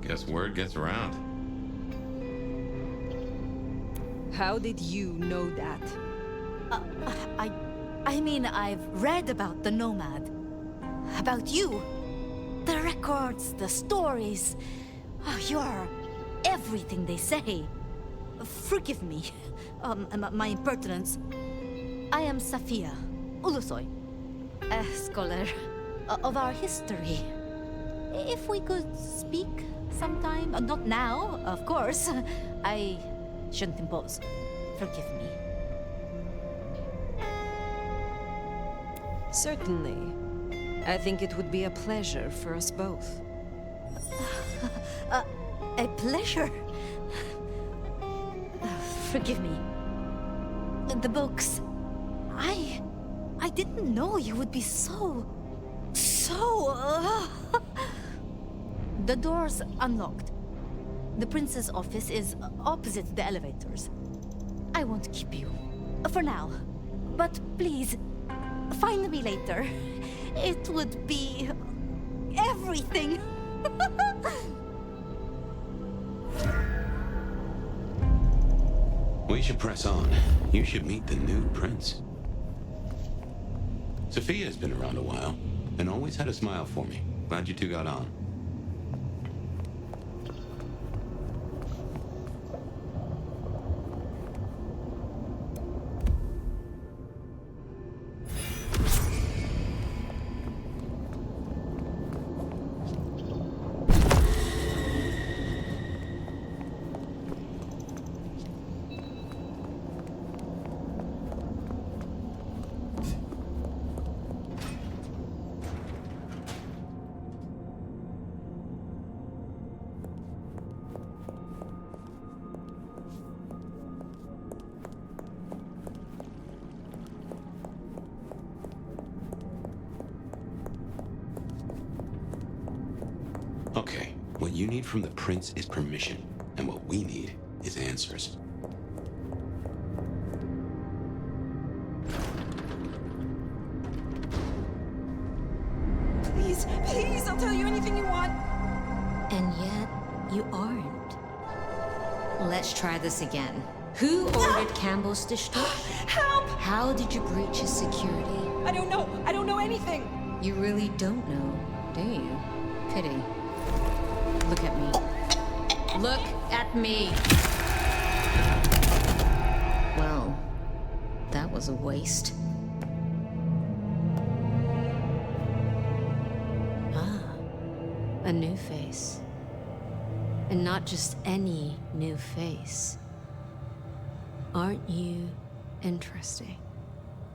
S1: Guess word gets around.
S4: How did you know that?
S10: I mean, I've read about the Nomad. About you. The records, the stories. Oh, you're everything they say. Forgive me, my impertinence. I am Safia Ulusoy, a scholar of our history. If we could speak sometime, not now, of course. I shouldn't impose. Forgive me.
S4: Certainly. I think it would be a pleasure for us both.
S10: A pleasure? Forgive me. The books. I didn't know you would be so... The door's unlocked. The prince's office is opposite the elevators. I won't keep you. For now. But please, find me later. It would be... everything.
S1: We should press on. You should meet the new prince. Sophia's been around a while, and always had a smile for me. Glad you two got on.
S6: you need from the Prince is permission, and what we need is answers.
S15: Please, please, I'll tell you anything you want.
S10: And yet, you aren't. Let's try this again. Who ordered Campbell's destruction?
S15: Help!
S10: How did you breach his security?
S15: I don't know. I don't know anything.
S10: You really don't know, do you? Pity. Look at me. Look at me! Well, that was a waste. Ah, a new face. And not just any new face. Aren't you interesting?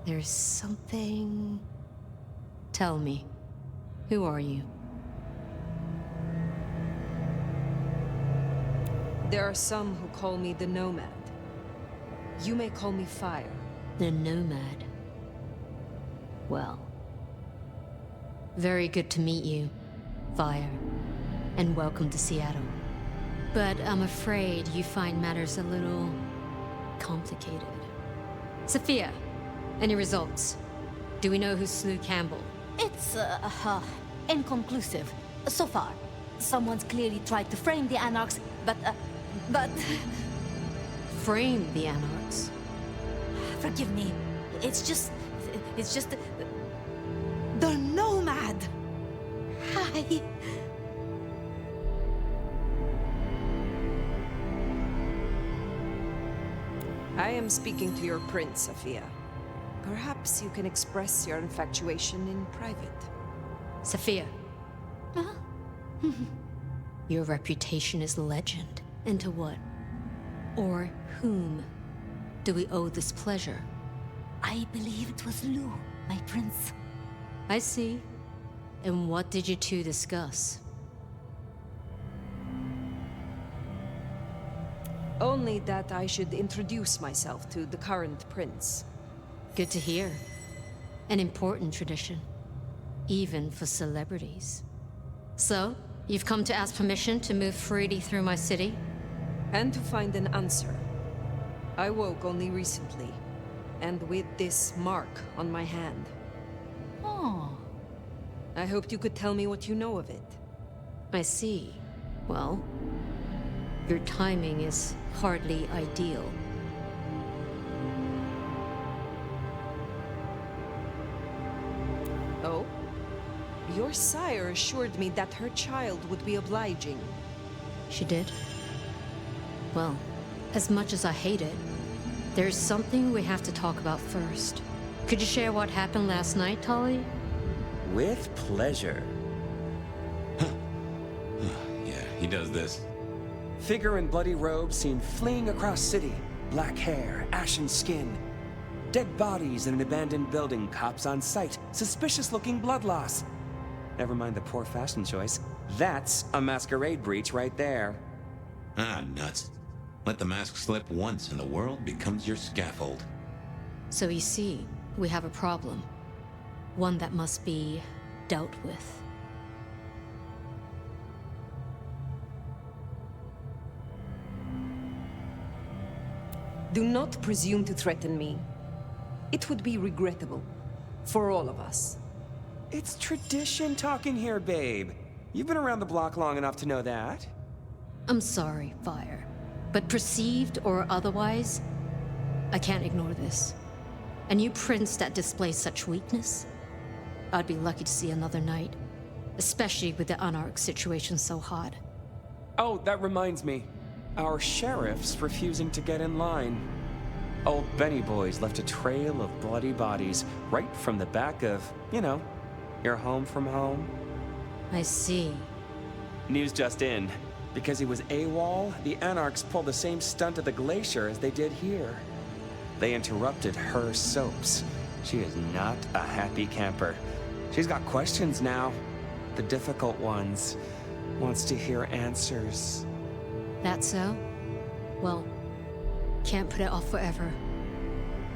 S10: There's something... Tell me, who are you?
S4: There are some who call me the Nomad. You may call me Fire.
S10: The Nomad. Well, very good to meet you, Fire, and welcome to Seattle. But I'm afraid you find matters a little complicated. Sophia, any results? Do we know who slew Campbell?
S20: It's, inconclusive. So far. Someone's clearly tried to frame the Anarchs, but...
S10: Frame the Anarchs?
S20: Forgive me. It's just... The Nomad! Hi.
S4: I am speaking to your prince, Sophia. Perhaps you can express your infatuation in private.
S10: Sophia. Huh? Your reputation is legend. And to what? Or whom do we owe this pleasure?
S20: I believe it was Lou, my prince.
S10: I see. And what did you two discuss?
S4: Only that I should introduce myself to the current prince.
S10: Good to hear. An important tradition. Even for celebrities. So, you've come to ask permission to move freely through my city?
S4: And to find an answer. I woke only recently, and with this mark on my hand.
S10: Oh.
S4: I hoped you could tell me what you know of it.
S10: I see. Well, your timing is hardly ideal.
S4: Oh? Your sire assured me that her child would be obliging.
S10: She did? Well, as much as I hate it, there's something we have to talk about first. Could you share what happened last night, Tali?
S18: With pleasure.
S6: Yeah, he does this.
S18: Figure in bloody robes seen fleeing across city. Black hair, ashen skin. Dead bodies in an abandoned building, cops on site. Suspicious-looking blood loss. Never mind the poor fashion choice. That's a masquerade breach right there.
S6: Ah, nuts. Let the mask slip once and the world becomes your scaffold.
S10: So you see, we have a problem. One that must be dealt with.
S4: Do not presume to threaten me. It would be regrettable. For all of us.
S18: It's tradition talking here, babe. You've been around the block long enough to know that.
S10: I'm sorry, Fire. But perceived or otherwise, I can't ignore this. A new prince that displays such weakness? I'd be lucky to see another night. Especially with the Anarch situation so hot.
S18: Oh, that reminds me. Our sheriff's refusing to get in line. Old Benny boys left a trail of bloody bodies right from the back of, you know, your home from home.
S10: I see.
S18: News just in. Because he was AWOL, the Anarchs pulled the same stunt at the Glacier as they did here. They interrupted her soaps. She is not a happy camper. She's got questions now. The difficult ones. Wants to hear answers.
S10: That so? Well, can't put it off forever.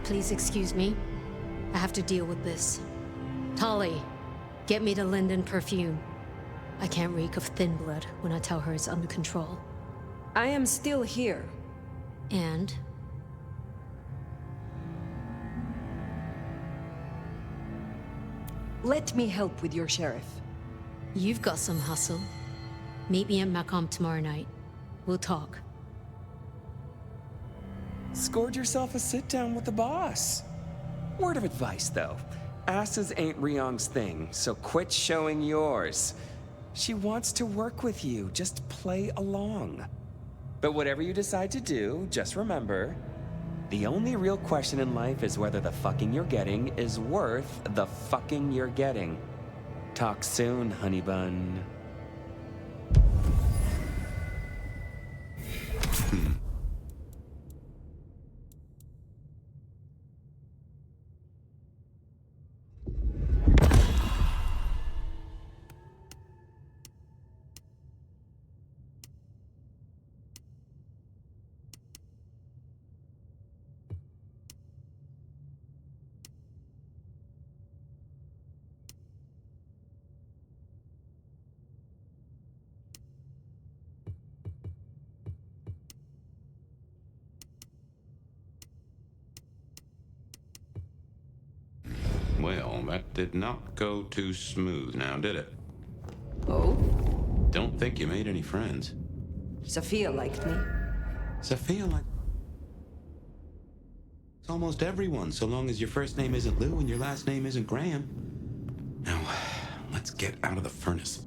S10: Please excuse me. I have to deal with this. Tali, get me the Linden perfume.
S20: I can't reek of thin blood when I tell her it's under control.
S4: I am still here.
S20: And?
S4: Let me help with your sheriff.
S20: You've got some hustle. Meet me at Macomb tomorrow night. We'll talk.
S18: Scored yourself a sit-down with the boss. Word of advice, though. Asses ain't Ryong's thing, so quit showing yours. She wants to work with you, just play along. But whatever you decide to do, just remember, the only real question in life is whether the fucking you're getting is worth the fucking you're getting. Talk soon, honey bun.
S1: Well, that did not go too smooth now, did it?
S4: Oh?
S1: Don't think you made any friends.
S4: Sophia liked me.
S1: Sophia liked... It's almost everyone, so long as your first name isn't Lou and your last name isn't Graham. Now, let's get out of the furnace.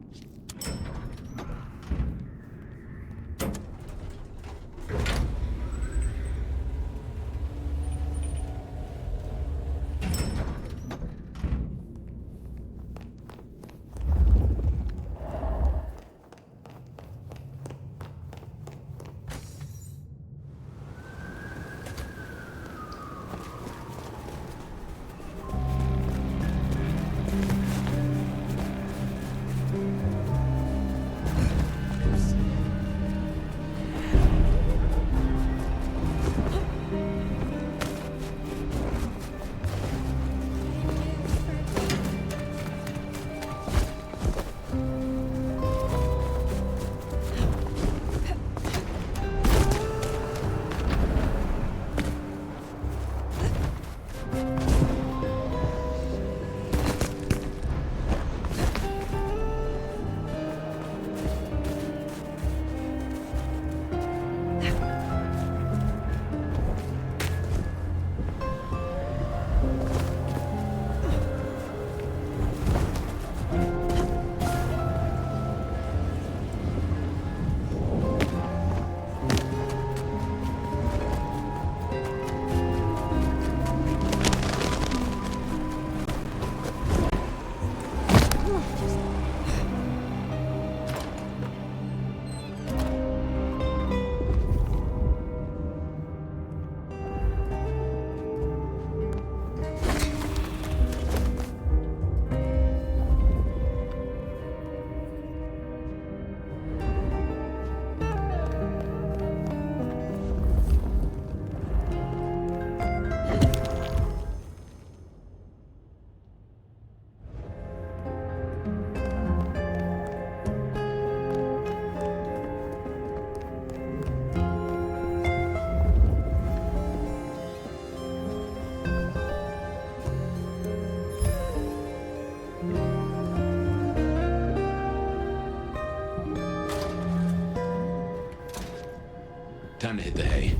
S1: Time to hit the hay.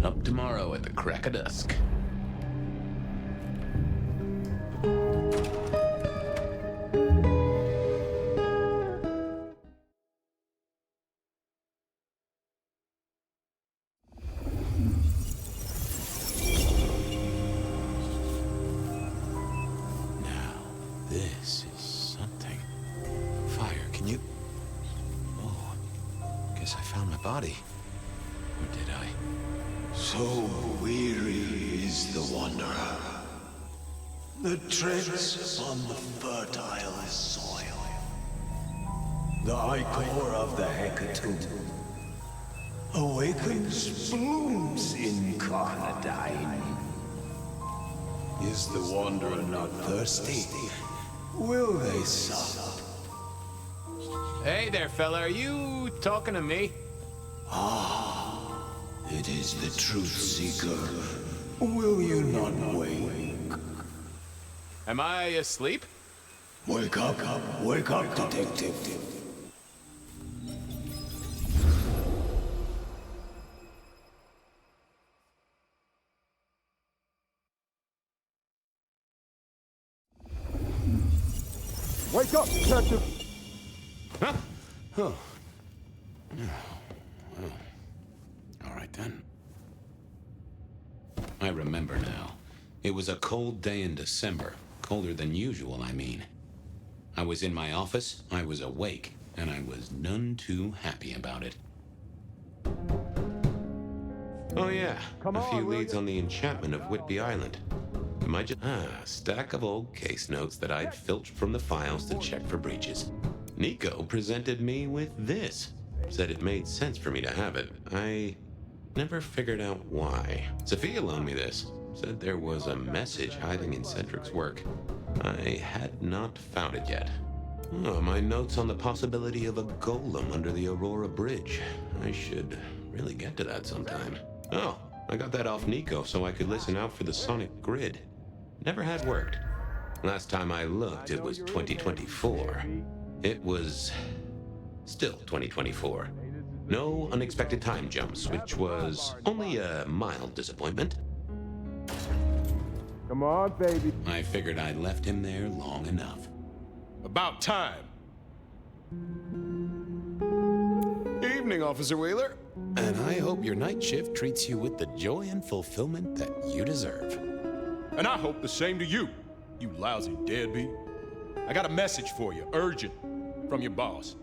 S1: Up tomorrow at the crack of dusk. Now, this is something. Fire, can you... Oh, guess I found my body. Or did I?
S21: So weary is the wanderer that treads on the fertile soil. The ichor of the hecatomb awakens blooms incarnadine. Is the wanderer not thirsty? Will they sup?
S1: Hey there, fella. Are you talking to me?
S21: Ah, it is the Truth Seeker. Will you not wake?
S1: Am I asleep?
S21: Wake up, detective.
S2: Wake up, detective!
S1: Huh? Oh. Well, all right then. I remember now. It was a cold day in December. Colder than usual, I mean. I was in my office, I was awake, and I was none too happy about it. Oh yeah, a few leads on the enchantment of Whitby Island. Am I just... stack of old case notes that I'd filched from the files to check for breaches. Nico presented me with this. Said it made sense for me to have it. I never figured out why. Sophia loaned me this. Said there was a message hiding in Cedric's work. I had not found it yet. Oh, my notes on the possibility of a golem under the Aurora Bridge. I should really get to that sometime. Oh, I got that off Nico so I could listen out for the sonic grid. Never had worked. Last time I looked, it was 2024. It was still 2024. No unexpected time jumps, which was only a mild disappointment.
S2: Come on, baby.
S1: I figured I'd left him there long enough.
S2: About time. Evening, Officer Wheeler.
S1: And I hope your night shift treats you with the joy and fulfillment that you deserve.
S2: And I hope the same to you, you lousy deadbeat. I got a message for you, urgent, from your boss.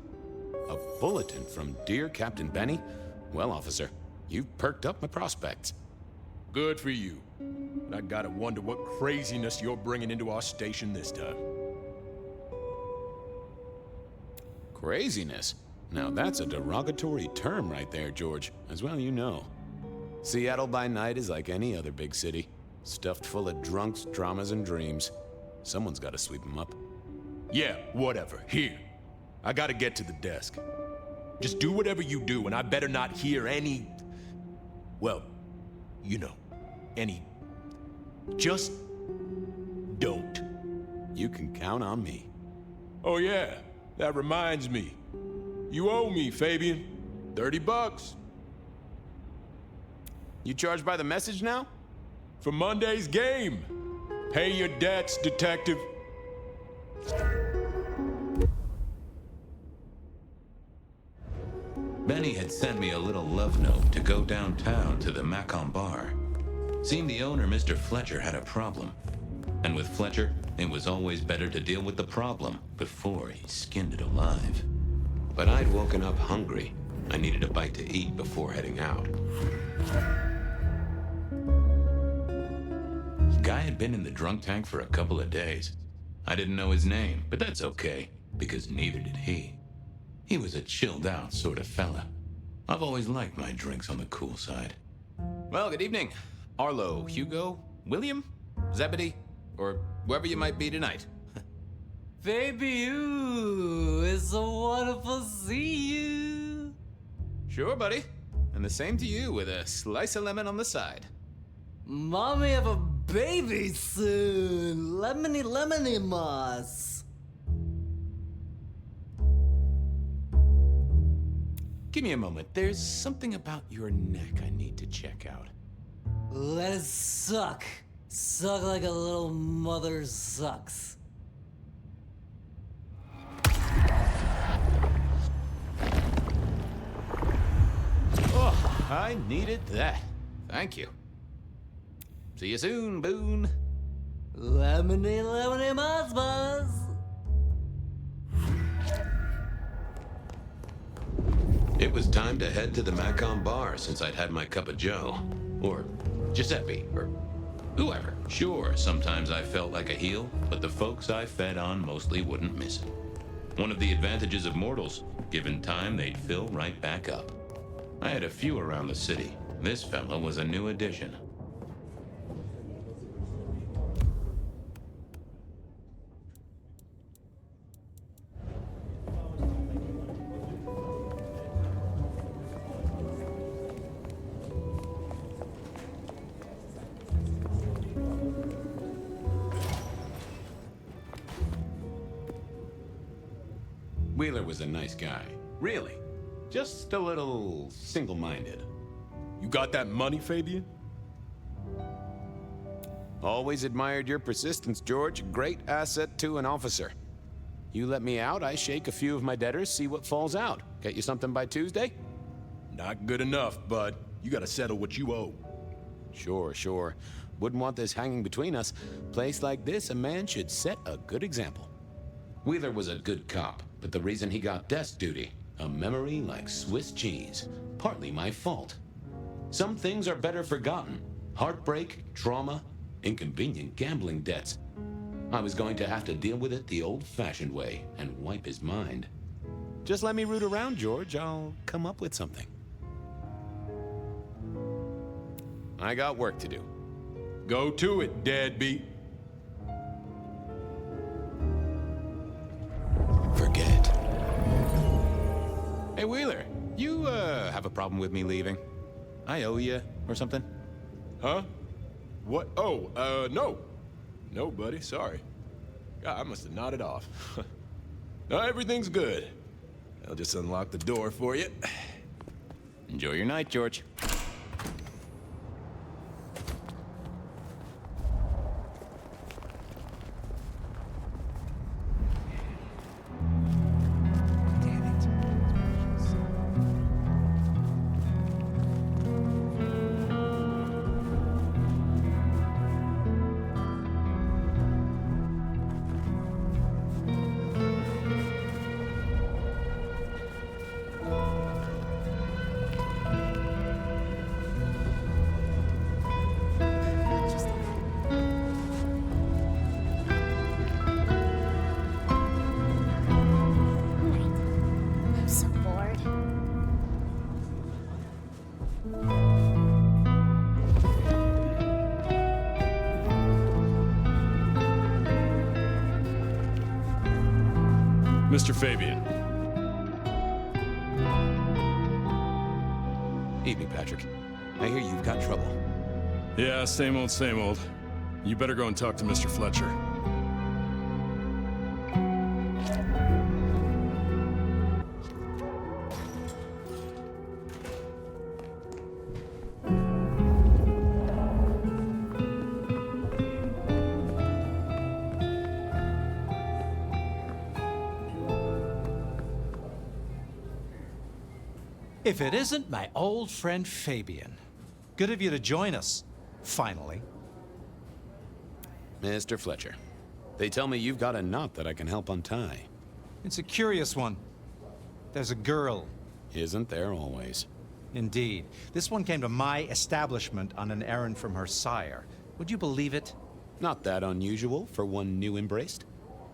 S1: A bulletin from dear Captain Benny? Well, officer, you've perked up my prospects.
S2: Good for you. And I gotta wonder what craziness you're bringing into our station this time.
S1: Craziness? Now that's a derogatory term right there, George. As well you know. Seattle by night is like any other big city. Stuffed full of drunks, dramas, and dreams. Someone's gotta sweep them up.
S2: Yeah, whatever. Here. I gotta get to the desk. Just do whatever you do, and I better not hear any... Well, you know, any... Just... don't.
S1: You can count on me.
S2: Oh yeah, that reminds me. You owe me, Fabien. $30.
S1: You charged by the message now?
S2: For Monday's game. Pay your debts, detective.
S1: Benny had sent me a little love note to go downtown to the Macon bar. Seemed the owner, Mr. Fletcher, had a problem. And with Fletcher, it was always better to deal with the problem before he skinned it alive. But I'd woken up hungry. I needed a bite to eat before heading out. Guy had been in the drunk tank for a couple of days. I didn't know his name, but that's okay, because neither did he. He was a chilled out sort of fella. I've always liked my drinks on the cool side. Well, good evening. Arlo, Hugo, William, Zebedee, or whoever you might be tonight.
S3: Baby, you, it's so wonderful to see you.
S1: Sure, buddy. And the same to you with a slice of lemon on the side.
S3: Mommy have a baby soon. Lemony, lemony moss.
S1: Give me a moment. There's something about your neck I need to check out.
S3: Let it suck. Suck like a little mother sucks.
S1: Oh, I needed that. Thank you. See you soon, Boone.
S3: Lemony, lemony moss buzz.
S1: It was time to head to the Macon bar since I'd had my cup of joe. Or Giuseppe, or whoever. Sure, sometimes I felt like a heel, but the folks I fed on mostly wouldn't miss it. One of the advantages of mortals, given time, they'd fill right back up. I had a few around the city. This fella was a new addition. Wheeler was a nice guy. Really. Just a little single-minded.
S2: You got that money, Fabien?
S1: Always admired your persistence, George. Great asset to an officer. You let me out, I shake a few of my debtors, see what falls out. Get you something by Tuesday?
S2: Not good enough, bud. You gotta settle what you owe.
S1: Sure. Wouldn't want this hanging between us. Place like this, a man should set a good example. Wheeler was a good cop, but the reason he got desk duty, a memory like Swiss cheese. Partly my fault. Some things are better forgotten. Heartbreak, trauma, inconvenient gambling debts. I was going to have to deal with it the old-fashioned way and wipe his mind. Just let me root around, George. I'll come up with something. I got work to do.
S2: Go to it, deadbeat.
S1: Forget. Hey, Wheeler, you, have a problem with me leaving? I owe you or something?
S2: Huh? What? Oh, no. No, buddy, sorry. God, I must have nodded off. No, everything's good. I'll just unlock the door for you.
S1: Enjoy your night, George.
S2: Mr. Fabien.
S1: Evening, Patrick. I hear you've got trouble.
S2: Yeah, same old, same old. You better go and talk to Mr. Fletcher.
S9: If it isn't my old friend Fabien. Good of you to join us, finally.
S1: Mr. Fletcher, they tell me you've got a knot that I can help untie.
S9: It's a curious one. There's a girl.
S1: Isn't there always?
S9: Indeed. This one came to my establishment on an errand from her sire. Would you believe it?
S1: Not that unusual for one new embraced.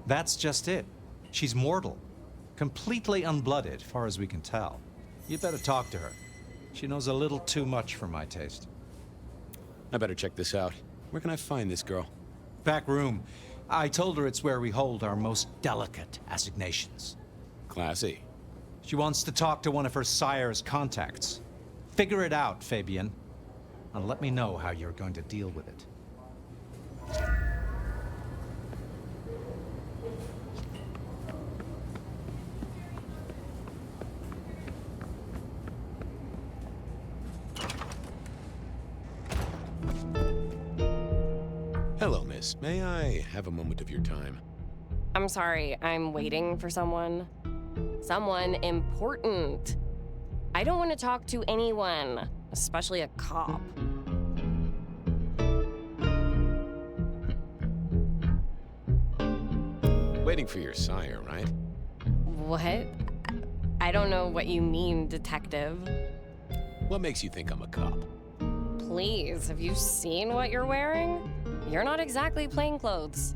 S9: That's just it. She's mortal. Completely unblooded, far as we can tell. You better talk to her. She knows a little too much for my taste.
S1: I better check this out. Where can I find this girl?
S9: Back room. I told her it's where we hold our most delicate assignations.
S1: Classy.
S9: She wants to talk to one of her sire's contacts. Figure it out, Fabien. And let me know how you're going to deal with it.
S1: Hello, miss. May I have a moment of your time?
S22: I'm sorry, I'm waiting for someone. Someone important. I don't want to talk to anyone, especially a cop.
S1: Waiting for your sire, right?
S22: What? I don't know what you mean, detective.
S1: What makes you think I'm a cop?
S22: Please, have you seen what you're wearing? You're not exactly plainclothes.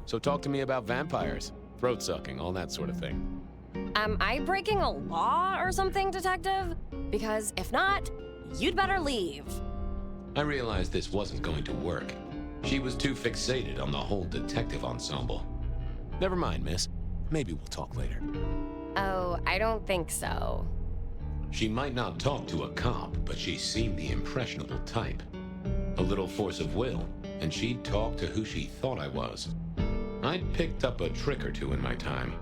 S1: So talk to me about vampires, throat sucking, all that sort of thing.
S22: Am I breaking a law or something, detective? Because if not, you'd better leave.
S1: I realized this wasn't going to work. She was too fixated on the whole detective ensemble. Never mind, miss. Maybe we'll talk later.
S22: Oh, I don't think so.
S1: She might not talk to a cop, but she seemed the impressionable type. A little force of will, and she'd talk to who she thought I was. I'd picked up a trick or two in my time.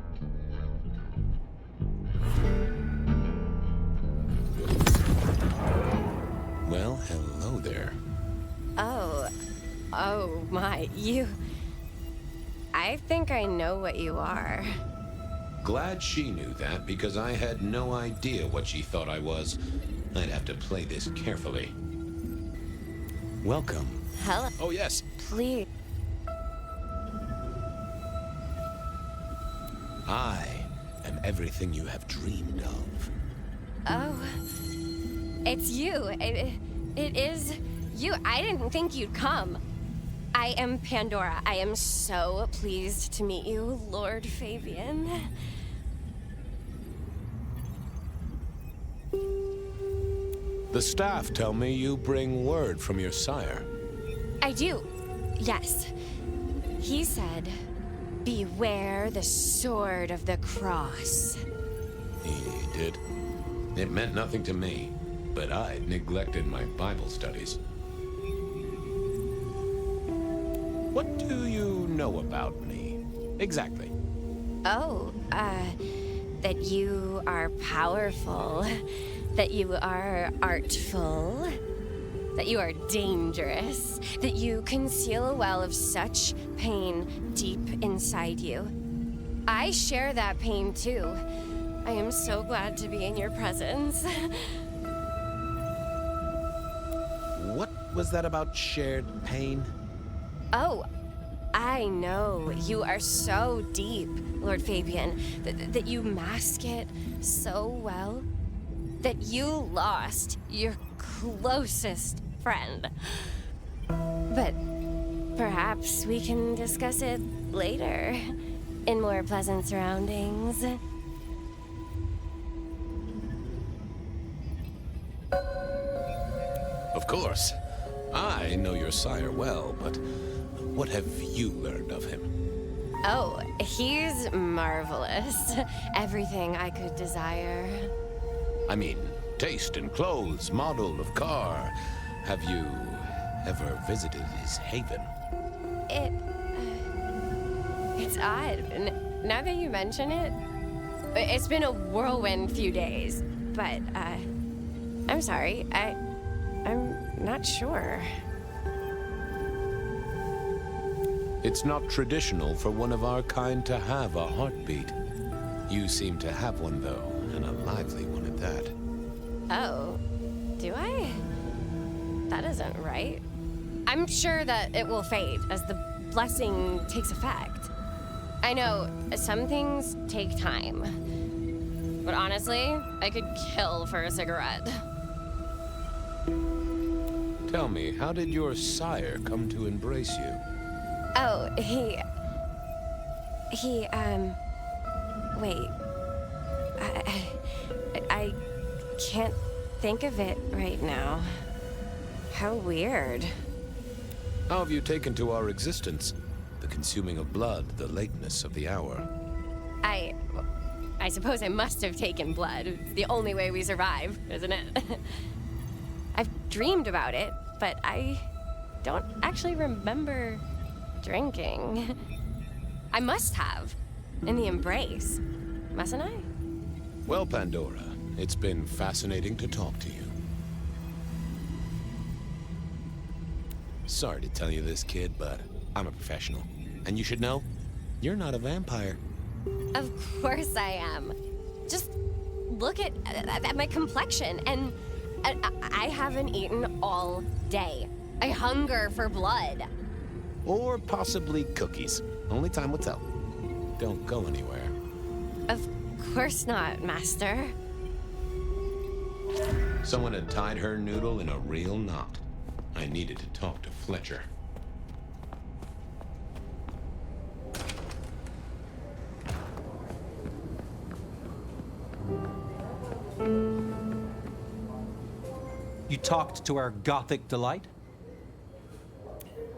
S1: there.
S22: Oh my, you... I think I know what you are.
S1: Glad she knew that, because I had no idea what she thought I was. I'd have to play this carefully. Welcome.
S22: Hello?
S1: Oh, yes.
S22: Please.
S1: I am everything you have dreamed of.
S22: Oh, it's you. It is you. I didn't think you'd come. I am Pandora. I am so pleased to meet you, Lord Fabien.
S1: The staff tell me you bring word from your sire.
S22: I do. Yes. He said, beware the sword of the cross.
S1: He did. It meant nothing to me, but I'd neglected my Bible studies. What do you know about me, exactly?
S22: Oh, that you are powerful, that you are artful, that you are dangerous, that you conceal a well of such pain deep inside you. I share that pain too. I am so glad to be in your presence.
S1: What was that about shared pain?
S22: Oh, I know. You are so deep, Lord Fabien, that you mask it so well, that you lost your closest friend. But perhaps we can discuss it later, in more pleasant surroundings.
S1: Of course. I know your sire well, but what have you learned of him?
S22: Oh, he's marvelous. Everything I could desire.
S1: I mean, taste in clothes, model of car. Have you ever visited his haven?
S22: It's odd. Now that you mention it, it's been a whirlwind few days. But, I'm sorry. I'm not sure.
S1: It's not traditional for one of our kind to have a heartbeat. You seem to have one, though, and a lively one at that.
S22: Oh, do I? That isn't right. I'm sure that it will fade as the blessing takes effect. I know some things take time, but honestly, I could kill for a cigarette.
S1: Tell me, how did your sire come to embrace you?
S22: Oh, wait. I can't think of it right now. How weird.
S1: How have you taken to our existence? The consuming of blood, the lateness of the hour.
S22: I suppose I must have taken blood. It's the only way we survive, isn't it? I've dreamed about it, but I don't actually remember drinking. I must have. In the embrace. Mustn't I?
S1: Well, Pandora, it's been fascinating to talk to you. Sorry to tell you this, kid, but I'm a professional. And you should know, you're not a vampire.
S22: Of course I am. Just look at my complexion, and I haven't eaten all day. I hunger for blood.
S1: Or possibly cookies. Only time will tell. Don't go anywhere.
S22: Of course not, Master.
S1: Someone had tied her noodle in a real knot. I needed to talk to Fletcher.
S9: You talked to our Gothic delight?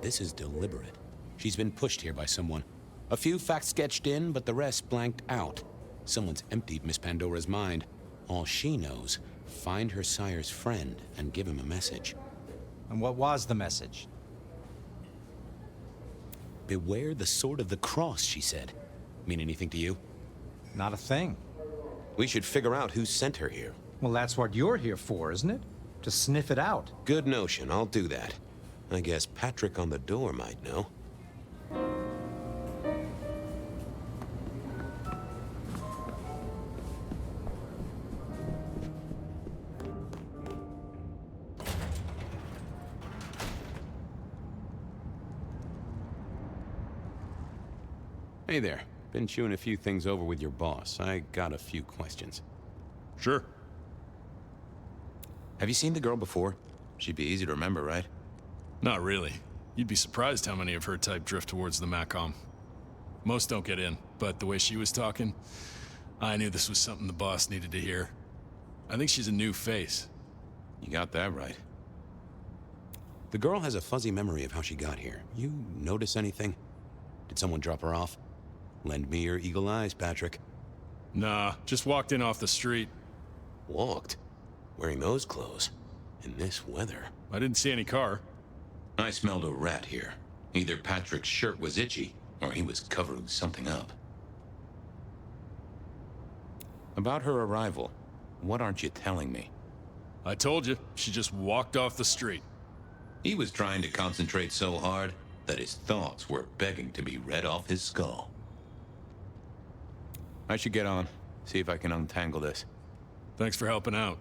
S1: This is deliberate. She's been pushed here by someone. A few facts sketched in, but the rest blanked out. Someone's emptied Miss Pandora's mind. All she knows, find her sire's friend and give him a message.
S9: And what was the message?
S1: Beware the sword of the cross, she said. Mean anything to you?
S9: Not a thing.
S1: We should figure out who sent her here.
S9: Well, that's what you're here for, isn't it? to sniff it out.
S1: Good notion, I'll do that. I guess Patrick on the door might know. Hey there. Been chewing a few things over with your boss. I got a few questions.
S13: Sure.
S1: Have you seen the girl before? She'd be easy to remember, right?
S13: Not really. You'd be surprised how many of her type drift towards the Macom. Most don't get in, but the way she was talking, I knew this was something the boss needed to hear. I think she's a new face.
S1: You got that right. The girl has a fuzzy memory of how she got here. You notice anything? Did someone drop her off? Lend me your eagle eyes, Patrick.
S13: Nah, just walked in off the street.
S1: Walked? Wearing those clothes? In this weather?
S13: I didn't see any car.
S6: I smelled a rat here. Either Patrick's shirt was itchy, or he was covering something up. About her arrival, what aren't you telling me?
S13: I told you, she just walked off the street.
S6: He was trying to concentrate so hard that his thoughts were begging to be read off his skull.
S1: I should get on. See if I can untangle this.
S13: Thanks for helping out.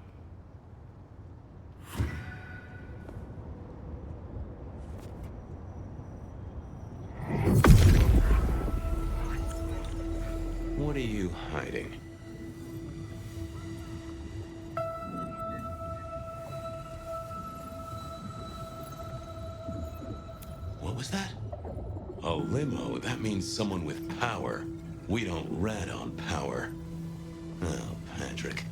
S1: What are you hiding? What was that? A limo. That means someone with power. We don't rat on power. Oh, Patrick.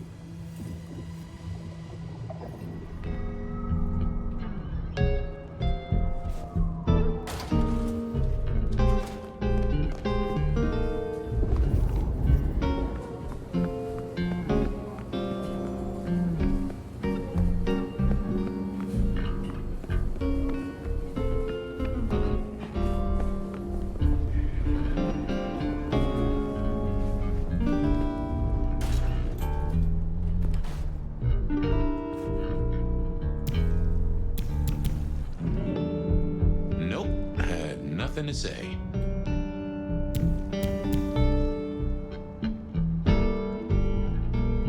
S6: To say.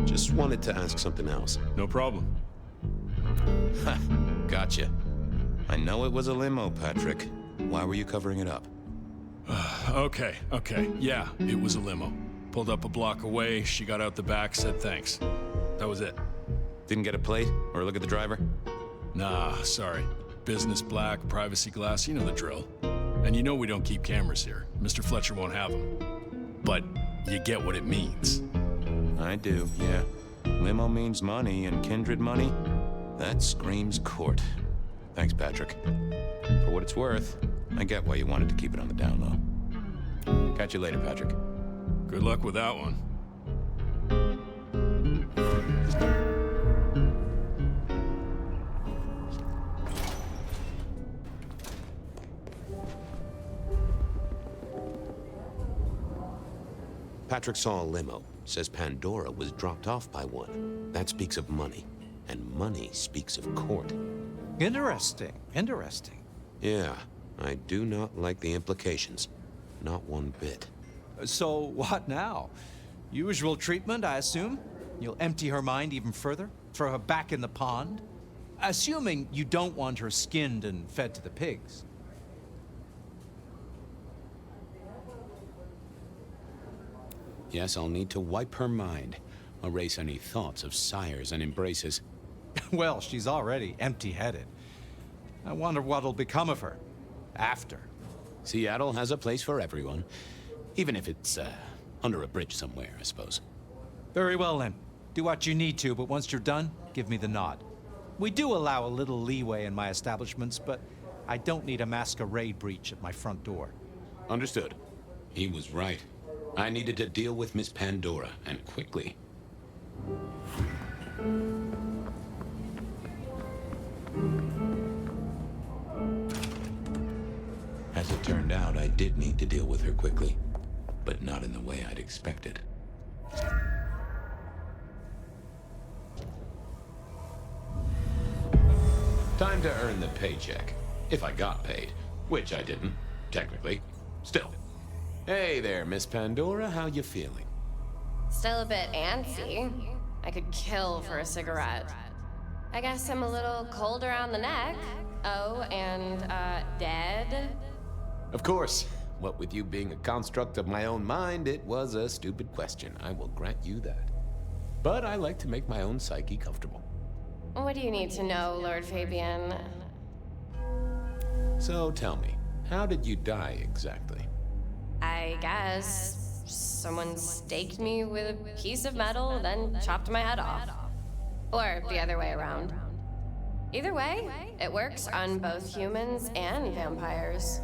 S1: Just wanted to ask something else.
S13: No problem.
S1: Ha, gotcha. I know it was a limo, Patrick. Why were you covering it up?
S13: Okay. Yeah, it was a limo. Pulled up a block away, she got out the back, said thanks. That was it.
S1: Didn't get a plate or look at the driver?
S13: Nah, sorry. Business black, privacy glass, you know the drill. And you know we don't keep cameras here. Mr. Fletcher won't have them. But you get what it means.
S1: I do, yeah. Limo means money, and kindred money? That screams court. Thanks, Patrick. For what it's worth, I get why you wanted to keep it on the down low. Catch you later, Patrick.
S13: Good luck with that one.
S1: Patrick saw a limo. Says Pandora was dropped off by one. That speaks of money. And money speaks of court.
S9: Interesting.
S1: Yeah, I do not like the implications. Not one bit.
S9: So what now? Usual treatment, I assume? You'll empty her mind even further? Throw her back in the pond? Assuming you don't want her skinned and fed to the pigs.
S1: Yes, I'll need to wipe her mind. Erase any thoughts of sires and embraces.
S9: Well, she's already empty-headed. I wonder what'll become of her. After.
S1: Seattle has a place for everyone. Even if it's, under a bridge somewhere, I suppose.
S9: Very well, then. Do what you need to, but once you're done, give me the nod. We do allow a little leeway in my establishments, but I don't need a masquerade breach at my front door.
S1: Understood. He was right. I needed to deal with Miss Pandora, and quickly.
S6: As it turned out, I did need to deal with her quickly, but not in the way I'd expected.
S1: Time to earn the paycheck. If I got paid. Which I didn't, technically. Still. Hey there, Miss Pandora, how you feeling?
S22: Still a bit antsy. I could kill for a cigarette. I guess I'm a little cold around the neck. Oh, and, dead?
S1: Of course. What with you being a construct of my own mind, it was a stupid question. I will grant you that. But I like to make my own psyche comfortable.
S22: What do you need to know, Lord Fabien?
S1: So tell me, how did you die exactly?
S22: I guess someone staked me with a piece of metal, then chopped my head off. Or the other way around. Either way, it works on both humans and vampires.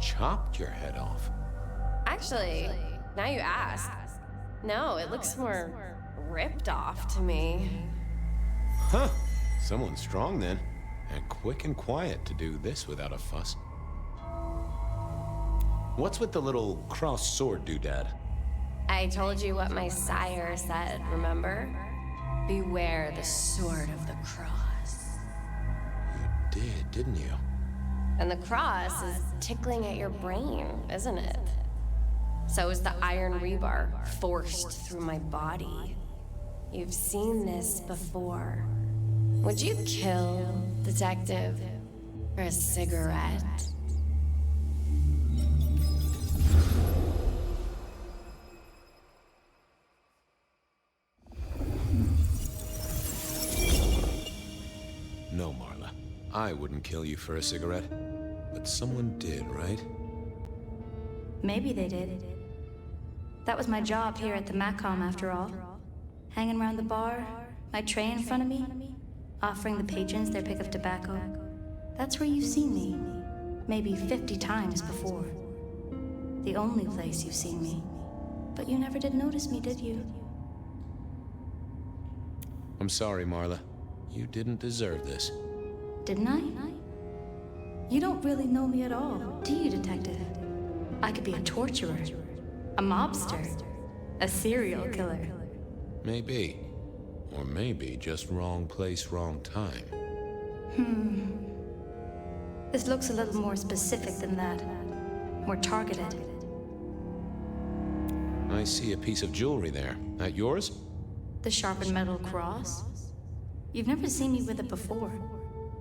S1: Chopped your head off?
S22: Actually, now you ask. No, it looks more ripped off to me.
S1: Huh. Someone strong then. And quick and quiet to do this without a fuss. What's with the little crossed sword doodad?
S22: I told you what my sire said, remember? Beware the sword of the cross.
S1: You did, didn't you?
S22: And the cross is tickling at your brain, isn't it? So is the iron rebar forced through my body. You've seen this before. Would you kill, detective, for a cigarette?
S1: No, Marla. I wouldn't kill you for a cigarette. But someone did, right?
S7: Maybe they did. That was my job here at the Macom, after all. Hanging around the bar, my tray in front of me, offering the patrons their pick of tobacco. That's where you've seen me. Maybe 50 times before. The only place you've seen me. But you never did notice me, did you?
S1: I'm sorry, Marla. You didn't deserve this.
S7: Didn't I? You don't really know me at all, do you, detective? I could be a torturer, a mobster, a serial killer.
S1: Maybe. Or maybe just wrong place, wrong time.
S7: This looks a little more specific than that. More targeted.
S1: I see a piece of jewelry there. That yours?
S7: The sharpened metal cross? You've never seen me with it before.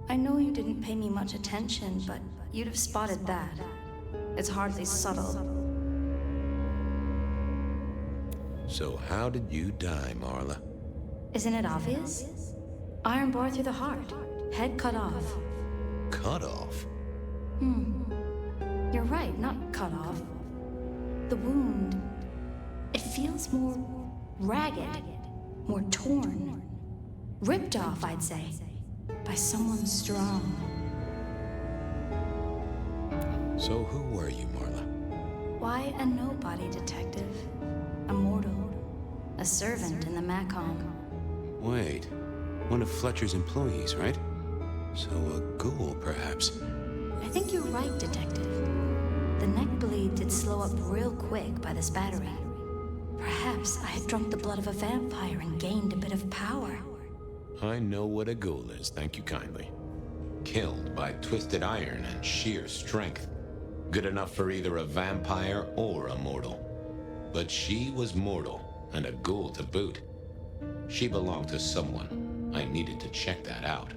S7: I know you didn't pay me much attention, but you'd have spotted that. It's hardly subtle.
S1: So how did you die, Marla?
S7: Isn't it obvious? Iron bar through the heart. Head cut off.
S1: Cut off?
S7: You're right, not cut off. The wound, it feels more ragged, more torn. Ripped off, I'd say. By someone strong.
S1: So who were you, Marla?
S7: Why, a nobody, detective. A mortal. A servant in the Macom.
S1: Wait. One of Fletcher's employees, right? So a ghoul, perhaps.
S7: I think you're right, detective. The neck bleed did slow up real quick by the spattering. Perhaps I had drunk the blood of a vampire and gained a bit of power.
S1: I know what a ghoul is, thank you kindly. Killed by twisted iron and sheer strength. Good enough for either a vampire or a mortal. But she was mortal, and a ghoul to boot. She belonged to someone. I needed to check that out.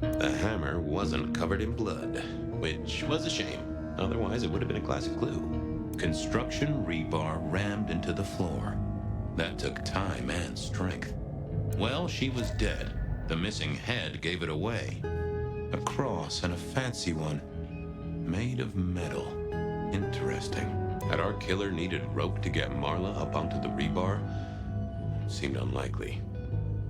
S1: The hammer wasn't covered in blood, which was a shame. Otherwise, it would have been a classic clue. Construction rebar rammed into the floor. That took time and strength. Well, she was dead. The missing head gave it away. A cross, and a fancy one. Made of metal. Interesting. Had our killer needed rope to get Marla up onto the rebar? Seemed unlikely.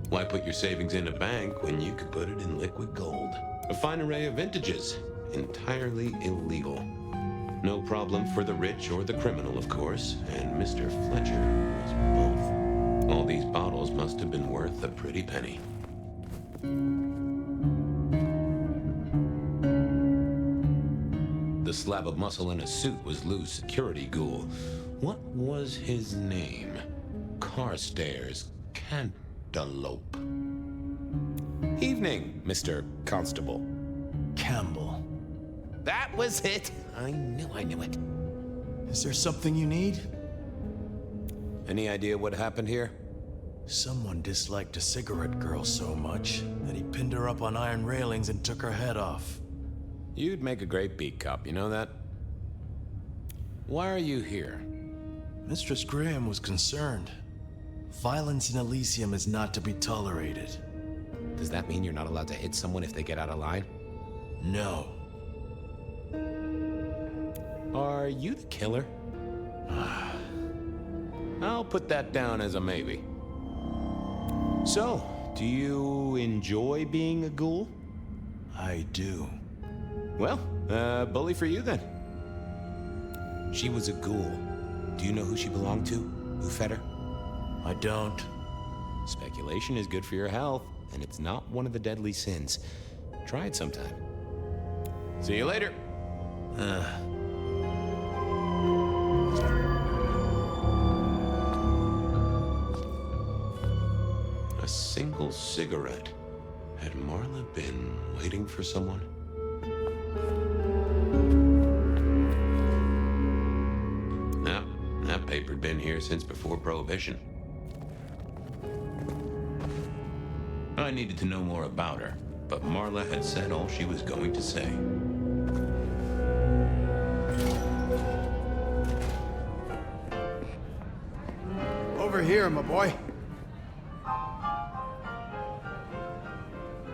S1: Why put your savings in a bank when you could put it in liquid gold? A fine array of vintages. Entirely illegal. No problem for the rich or the criminal, of course, and Mr. Fletcher was both. All these bottles must have been worth a pretty penny. The slab of muscle in a suit was Lou's security ghoul. What was his name? Carstairs Cantaloupe. Evening, Mr. Constable.
S21: Campbell.
S1: That was it! I knew it.
S21: Is there something you need?
S1: Any idea what happened here?
S21: Someone disliked a cigarette girl so much that he pinned her up on iron railings and took her head off.
S1: You'd make a great beat cop, you know that? Why are you here?
S21: Mistress Graham was concerned. Violence in Elysium is not to be tolerated.
S1: Does that mean you're not allowed to hit someone if they get out of line?
S21: No.
S1: Are you the killer? I'll put that down as a maybe. So, do you enjoy being a ghoul?
S21: I do.
S1: Well, bully for you then. She was a ghoul. Do you know who she belonged to? Who fed her?
S21: I don't.
S1: Speculation is good for your health, and it's not one of the deadly sins. Try it sometime. See you later. A single cigarette. Had Marla been waiting for someone? No, that paper'd been here since before Prohibition. I needed to know more about her, but Marla had said all she was going to say.
S21: Over here, my boy.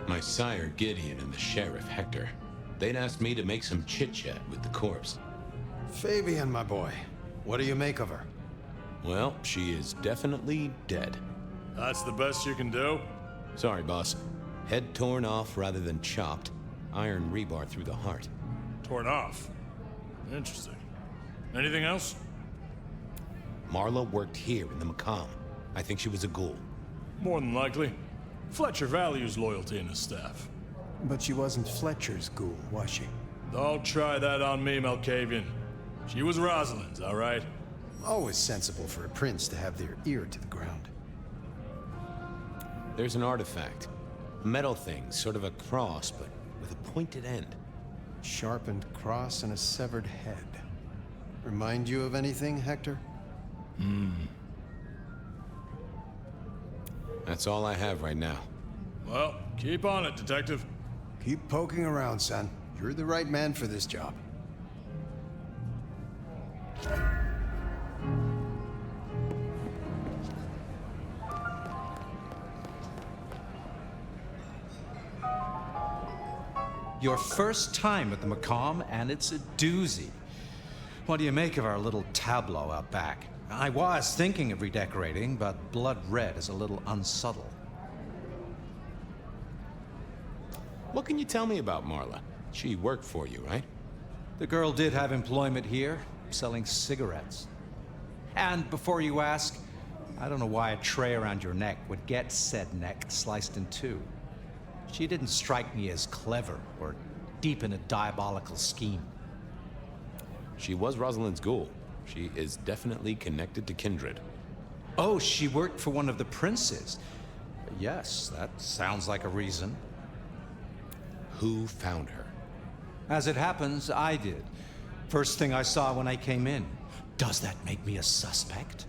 S1: My sire Gideon and the sheriff Hector, they'd asked me to make some chit-chat with the corpse.
S21: Fabien, my boy. What do you make of her?
S1: Well, she is definitely dead.
S16: That's the best you can do?
S1: Sorry, boss. Head torn off rather than chopped. Iron rebar through the heart.
S16: Torn off? Interesting. Anything else?
S1: Marla worked here in the Macomb. I think she was a ghoul.
S16: More than likely. Fletcher values loyalty in his staff.
S21: But she wasn't Fletcher's ghoul, was she?
S16: Don't try that on me, Malkavian. She was Rosalind's, all right?
S21: Always sensible for a prince to have their ear to the ground.
S1: There's an artifact. A metal thing, sort of a cross, but with a pointed end.
S2: Sharpened cross and a severed head. Remind you of anything, Hector?
S1: That's all I have right now.
S16: Well, keep on it, Detective.
S21: Keep poking around, son.
S2: You're the right man for this job.
S9: Your first time at the Macomb, and it's a doozy. What do you make of our little tableau out back? I was thinking of redecorating, but blood red is a little unsubtle.
S1: What can you tell me about Marla? She worked for you, right?
S9: The girl did have employment here, selling cigarettes. And before you ask, I don't know why a tray around your neck would get said neck sliced in two. She didn't strike me as clever or deep in a diabolical scheme.
S1: She was Rosalind's ghoul. She is definitely connected to kindred.
S9: Oh, she worked for one of the princes. Yes, that sounds like a reason.
S1: Who found her?
S9: As it happens, I did. First thing I saw when I came in. Does that make me a suspect?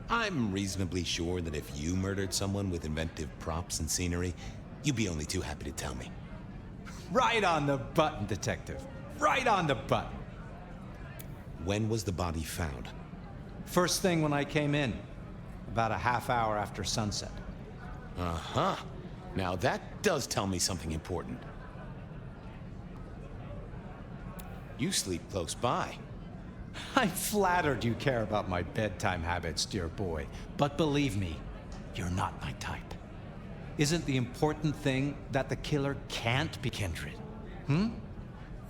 S1: I'm reasonably sure that if you murdered someone with inventive props and scenery, you'd be only too happy to tell me.
S9: Right on the button, Detective. Right on the button.
S1: When was the body found?
S9: First thing when I came in. About a half hour after sunset.
S1: Uh-huh. Now that does tell me something important. You sleep close by.
S9: I'm flattered you care about my bedtime habits, dear boy. But believe me, you're not my type. Isn't the important thing that the killer can't be kindred?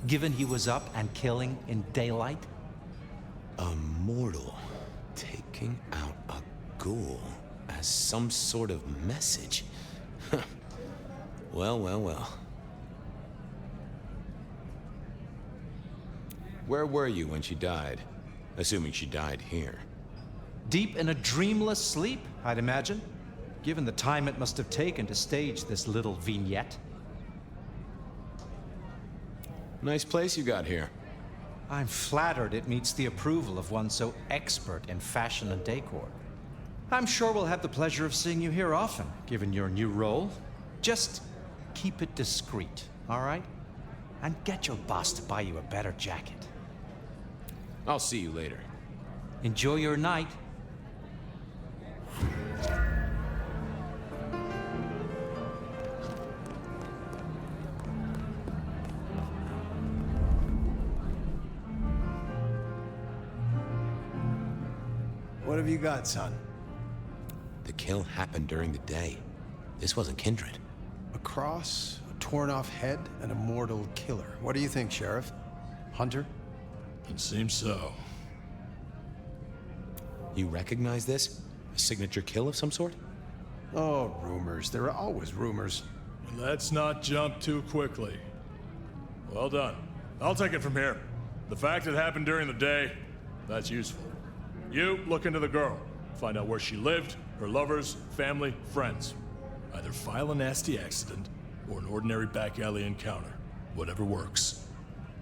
S9: Given he was up and killing in daylight?
S1: A mortal taking out a ghoul as some sort of message. Well, well, well. Where were you when she died? Assuming she died here.
S9: Deep in a dreamless sleep, I'd imagine, given the time it must have taken to stage this little vignette.
S1: Nice place you got here.
S9: I'm flattered it meets the approval of one so expert in fashion and decor. I'm sure we'll have the pleasure of seeing you here often, given your new role. Just keep it discreet, all right? And get your boss to buy you a better jacket.
S1: I'll see you later.
S9: Enjoy your night.
S11: What have you got, son?
S6: The kill happened during the day. This wasn't kindred.
S11: A cross, a torn-off head, and a mortal killer. What do you think, Sheriff? Hunter?
S16: It seems so.
S6: You recognize this? A signature kill of some sort?
S11: Oh, rumors. There are always rumors.
S16: Let's not jump too quickly. Well done. I'll take it from here. The fact it happened during the day, that's useful. You look into the girl. Find out where she lived, her lovers, family, friends. Either file a nasty accident or an ordinary back alley encounter. Whatever works.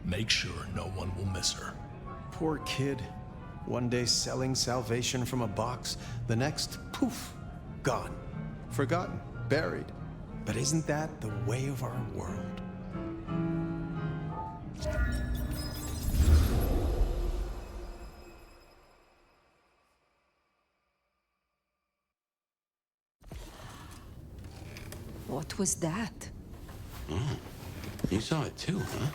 S16: Make sure no one will miss her.
S11: Poor kid. One day selling salvation from a box, the next, poof, gone. Forgotten, buried. But isn't that the way of our world?
S4: What was that?
S1: Oh, you saw it too, huh?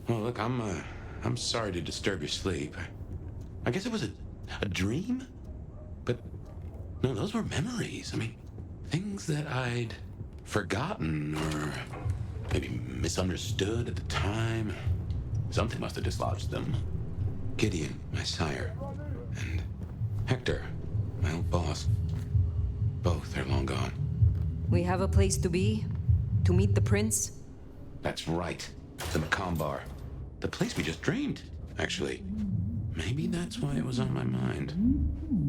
S1: Well, look, I'm sorry to disturb your sleep. I guess it was a dream? But, no, those were memories. I mean, things that I'd forgotten or maybe misunderstood at the time. Something must have dislodged them. Gideon, my sire, and Hector, my old boss. Both are long gone.
S4: We have a place to be? To meet the prince?
S1: That's right. The Macomb Bar. The place we just dreamed, actually. Maybe that's why it was on my mind.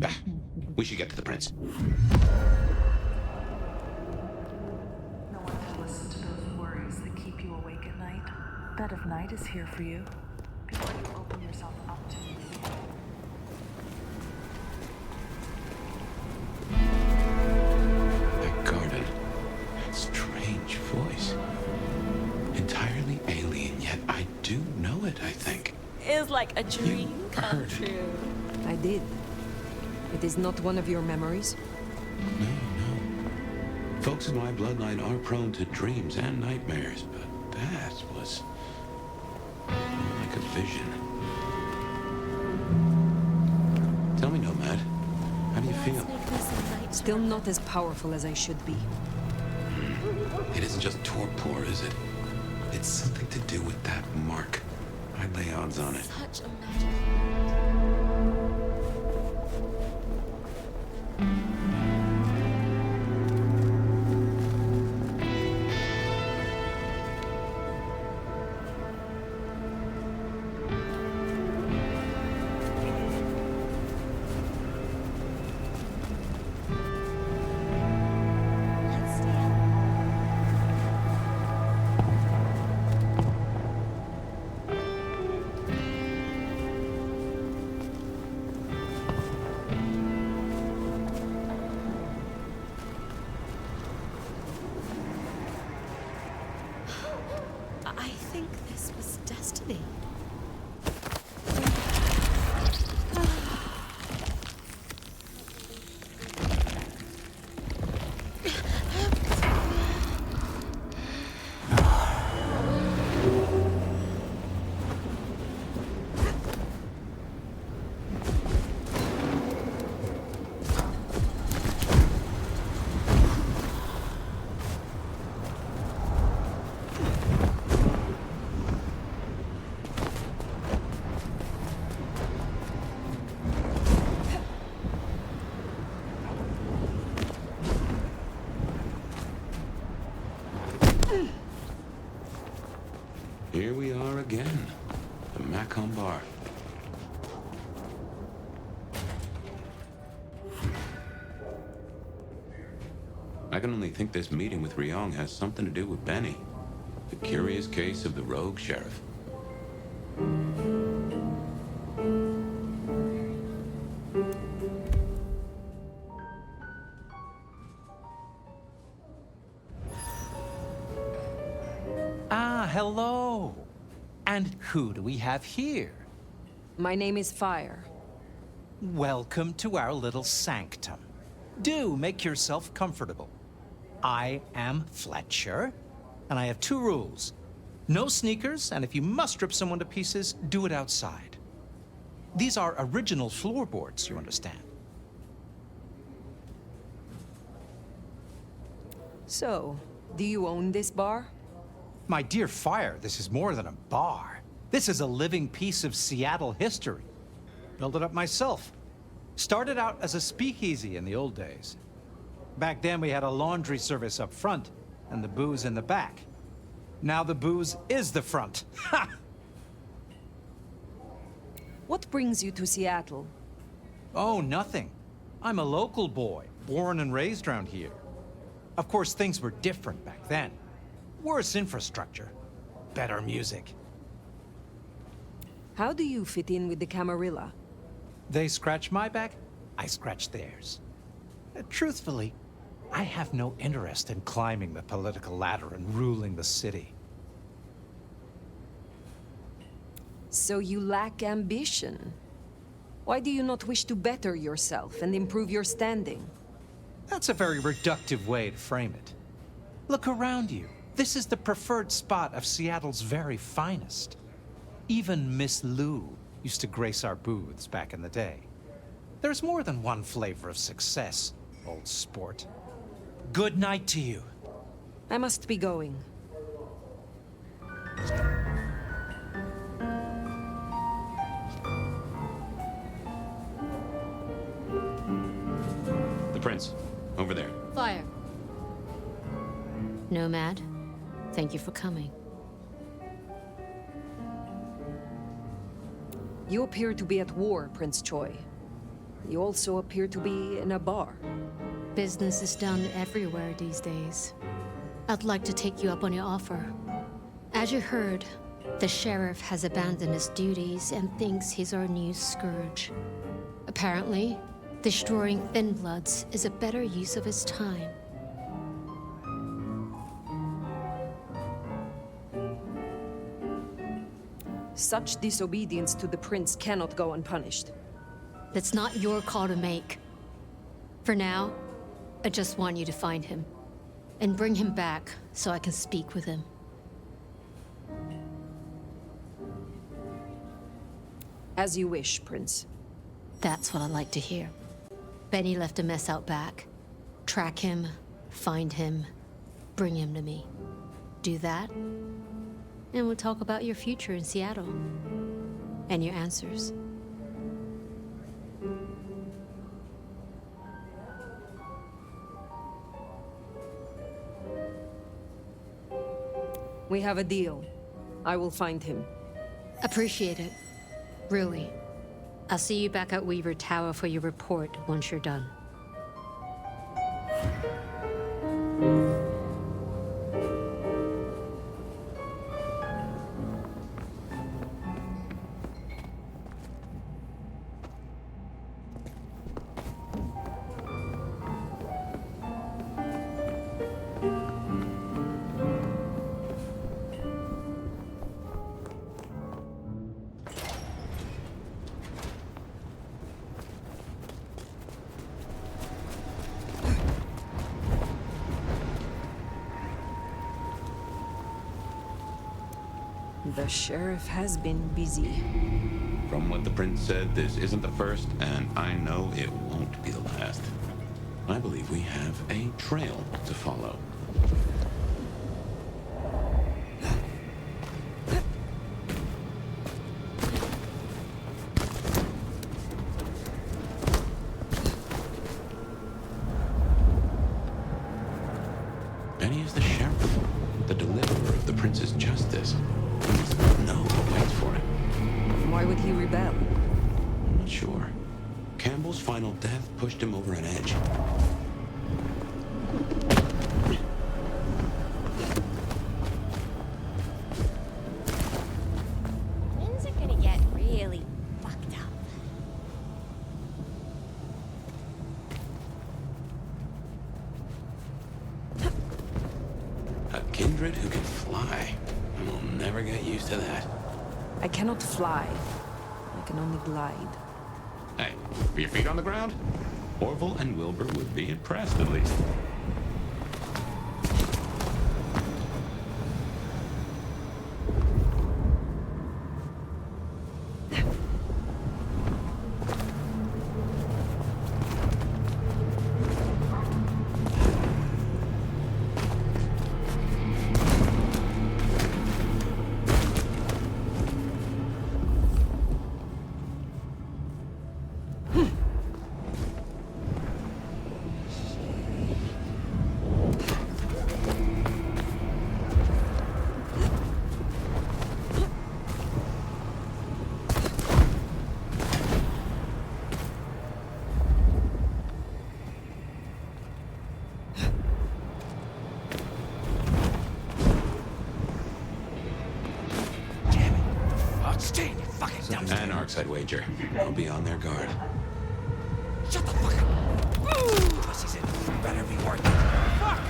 S1: Ah, we should get to the prince.
S17: No one to listen to those worries that keep you awake at night. Bed of Night is here for you. Before you open yourself up to me.
S1: That garden. That strange voice. Entirely alien, yet I do know it, I think.
S23: Is like a dream come true.
S4: I did. It is not one of your memories?
S1: No. Folks in my bloodline are prone to dreams and nightmares, but that was like a vision. Tell me, Nomad, how do you feel?
S4: Still not as powerful as I should be.
S1: It isn't just torpor, is it? It's something to do with that mark. I'd lay odds on it.
S23: Such a magic. I think this was destiny.
S1: Here we are again. The Macomb Bar. I can only think this meeting with Ryong has something to do with Benny. The curious case of the rogue sheriff.
S9: Ah, hello. And who do we have here?
S4: My name is Fire.
S9: Welcome to our little sanctum. Do make yourself comfortable. I am Fletcher, and I have 2 rules. No sneakers, and if you must rip someone to pieces, do it outside. These are original floorboards, you understand.
S4: So, do you own this bar?
S9: My dear Fire, this is more than a bar. This is a living piece of Seattle history. Built it up myself. Started out as a speakeasy in the old days. Back then we had a laundry service up front and the booze in the back. Now the booze is the front. Ha!
S4: What brings you to Seattle?
S9: Oh, nothing. I'm a local boy, born and raised around here. Of course, things were different back then. Worse infrastructure, better music.
S4: How do you fit in with the Camarilla?
S9: They scratch my back, I scratch theirs. Truthfully, I have no interest in climbing the political ladder and ruling the city.
S4: So you lack ambition. Why do you not wish to better yourself and improve your standing?
S9: That's a very reductive way to frame it. Look around you. This is the preferred spot of Seattle's very finest. Even Miss Lou used to grace our booths back in the day. There's more than one flavor of success, old sport. Good night to you.
S4: I must be going.
S1: The prince, over there.
S20: Fire. Nomad, thank you for coming.
S4: You appear to be at war, Prince Choi. You also appear to be in a bar.
S20: Business is done everywhere these days. I'd like to take you up on your offer. As you heard, the sheriff has abandoned his duties and thinks he's our new scourge. Apparently, destroying Thin Bloods is a better use of his time.
S4: Such disobedience to the prince cannot go unpunished.
S20: That's not your call to make. For now, I just want you to find him. And bring him back so I can speak with him.
S4: As you wish, Prince.
S20: That's what I like to hear. Benny left a mess out back. Track him, find him, bring him to me. Do that, and we'll talk about your future in Seattle. And your answers.
S4: We have a deal. I will find him.
S20: Appreciate it. Really. I'll see you back at Weaver Tower for your report once you're done.
S4: The sheriff has been busy.
S1: From what the prince said, this isn't the first, and I know it won't be the last. I believe we have a trail to follow. Benny is the sheriff, the deliverer of the prince's justice. He must know what waits for him.
S4: Why would he rebel?
S1: I'm not sure. Campbell's final death pushed him over an edge. 100 who can fly. I will never get used to that.
S4: I cannot fly. I can only glide.
S1: Hey, are your feet on the ground? Orville and Wilbur would be impressed, at least. Anarchs, I'd wager. I'll be on their guard.
S6: Shut the fuck up! Ooh, pussy's in. Better be worth it. Fuck!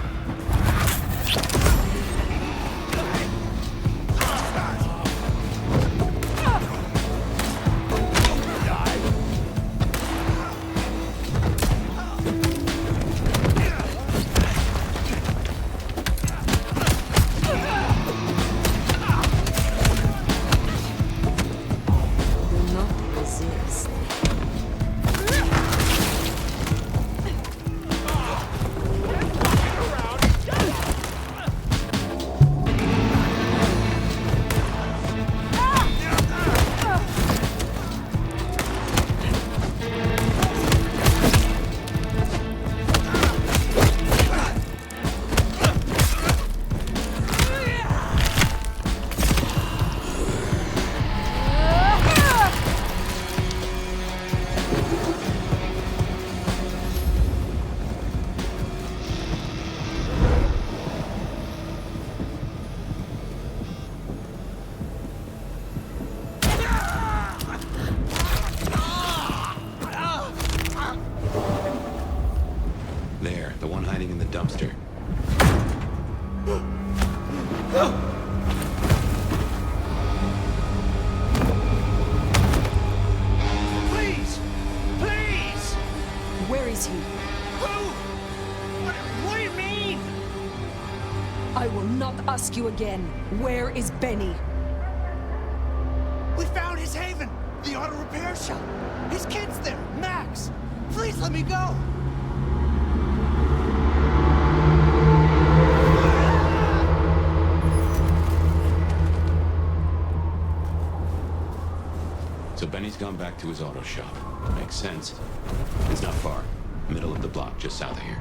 S4: Ask you again, where is Benny?
S6: We found his haven! The auto repair shop! His kid's there! Max! Please let me go!
S1: So Benny's gone back to his auto shop. Makes sense. It's not far. Middle of the block, just south of here.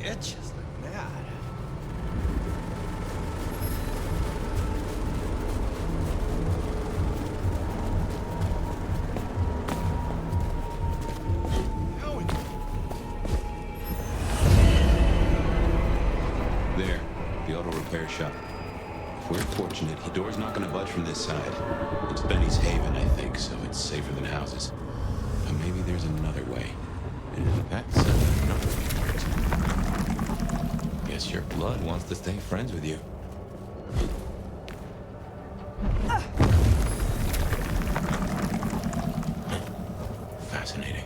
S6: Itches like mad.
S1: There, the auto repair shop. If we're fortunate, the door's not going to budge from this side. It's Benny's haven, I think, so it's safer than houses. But maybe there's another way. And that's another part. Guess your blood wants to stay friends with you. Fascinating.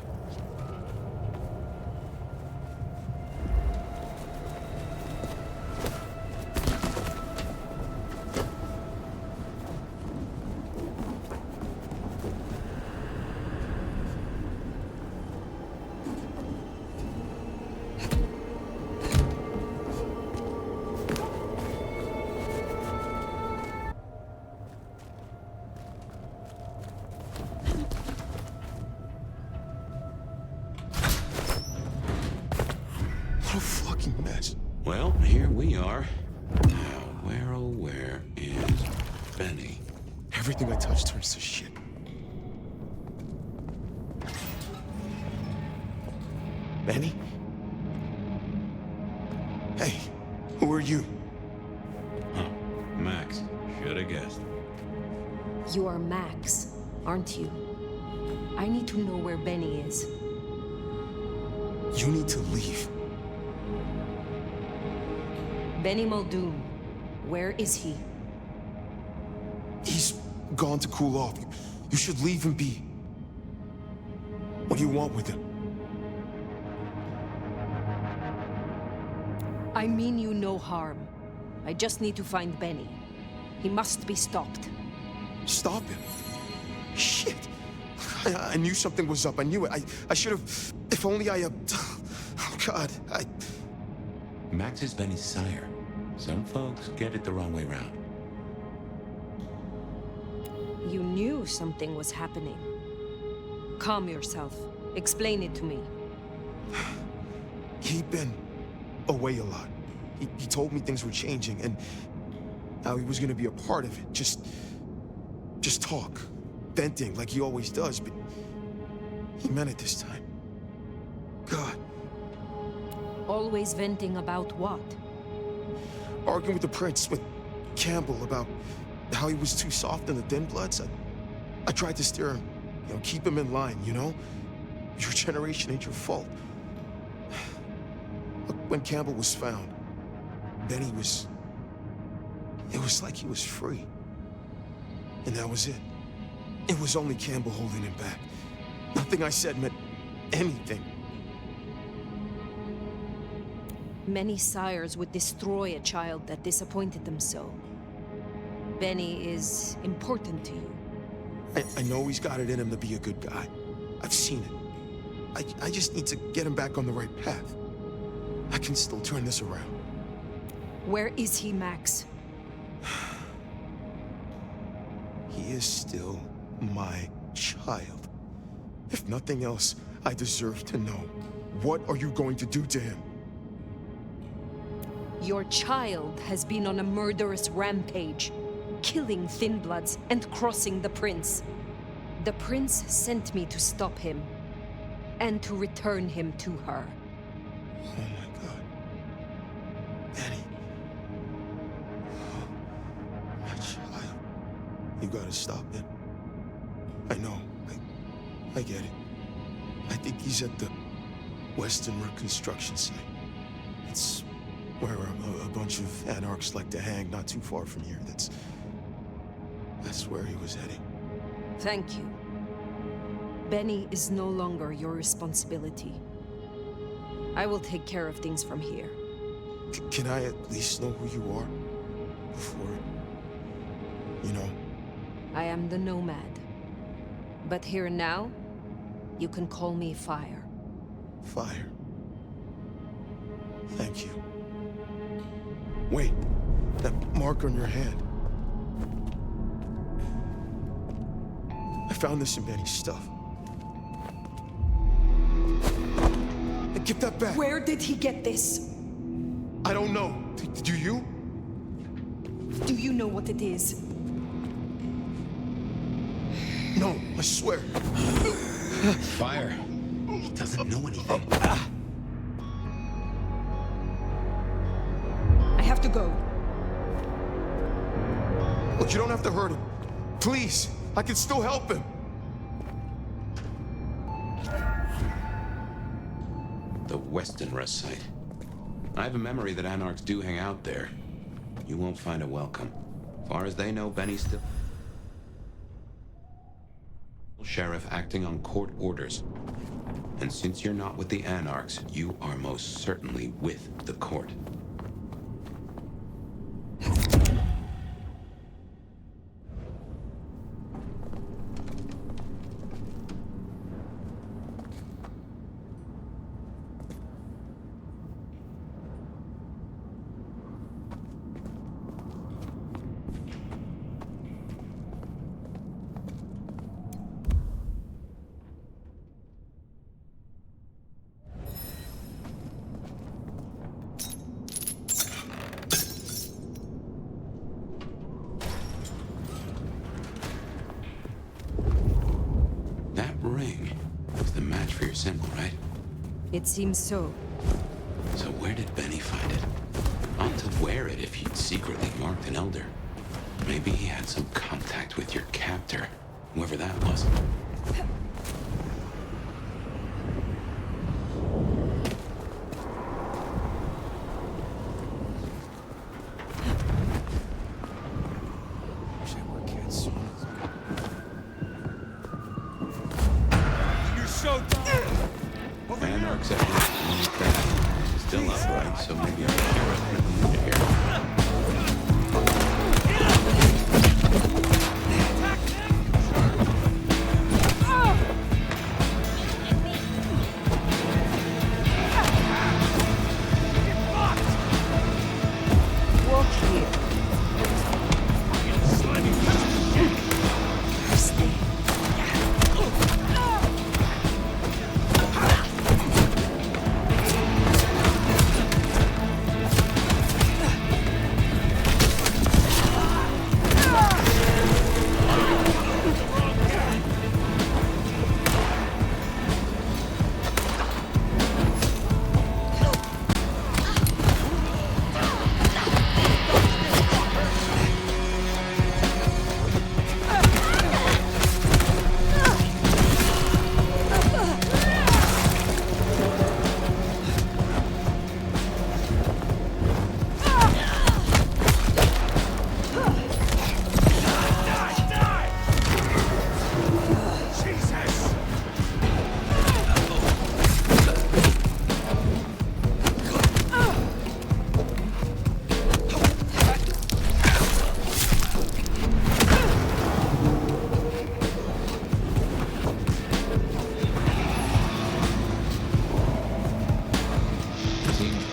S1: Well, here we are. Now, where oh where is Benny?
S5: Everything I touch turns to shit. Benny? Hey, who are you?
S1: Huh, Max. Should have guessed.
S4: You are Max, aren't you? I need to know where Benny is.
S5: You need to leave.
S4: Benny Muldoon, where is he?
S5: He's gone to cool off. You should leave him be. What do you want with him?
S4: I mean you no harm. I just need to find Benny. He must be stopped.
S5: Stop him? Shit. I knew something was up. I knew it. I should have... If only I... Oh, God.
S6: Max is Benny's sire. Some folks get it the wrong way round.
S4: You knew something was happening. Calm yourself. Explain it to me.
S5: He'd been away a lot. He told me things were changing, and how he was gonna be a part of it. Just talk. Venting, like he always does, but he meant it this time. God.
S4: Always venting about what?
S5: Arguing with the prince, with Campbell, about how he was too soft on the Thin Bloods. I tried to steer him, keep him in line, Your generation ain't your fault. Look, when Campbell was found, Benny was... It was like he was free. And that was it. It was only Campbell holding him back. Nothing I said meant anything.
S4: Many sires would destroy a child that disappointed them so. Benny is important to you.
S5: I know he's got it in him to be a good guy. I've seen it. I just need to get him back on the right path. I can still turn this around.
S4: Where is he, Max?
S5: He is still my child. If nothing else, I deserve to know. What are you going to do to him?
S4: Your child has been on a murderous rampage, killing Thin Bloods and crossing the Prince. The Prince sent me to stop him, and to return him to her.
S5: Oh my God. Benny. My child. You gotta stop it. I know. I get it. I think he's at the Western Reconstruction site. It's where a bunch of anarchs like to hang, not too far from here. That's where he was heading.
S4: Thank you. Benny is no longer your responsibility. I will take care of things from here.
S5: Can I at least know who you are? Before...
S4: I am the Nomad. But here now, you can call me Fire.
S5: Fire. Thank you. Wait, that mark on your hand. I found this in Benny's stuff. Give that back.
S4: Where did he get this?
S5: I don't know. Do you?
S4: Do you know what it is?
S5: No, I swear.
S6: Fire. He doesn't know anything.
S4: I have to go.
S5: Look, you don't have to hurt him. Please, I can still help him.
S1: The Western Rest site. I have a memory that anarchs do hang out there. You won't find a welcome. Far as they know, Benny's still... Sheriff acting on court orders. And since you're not with the anarchs, you are most certainly with the court. for your symbol, right?
S4: It seems so.
S1: So where did Benny find it? Ought to wear it if he'd secretly marked an elder. Maybe he had some contact with your captor, whoever that was. Anarch's at work. Still upright, so maybe I'm here.
S4: Walk here.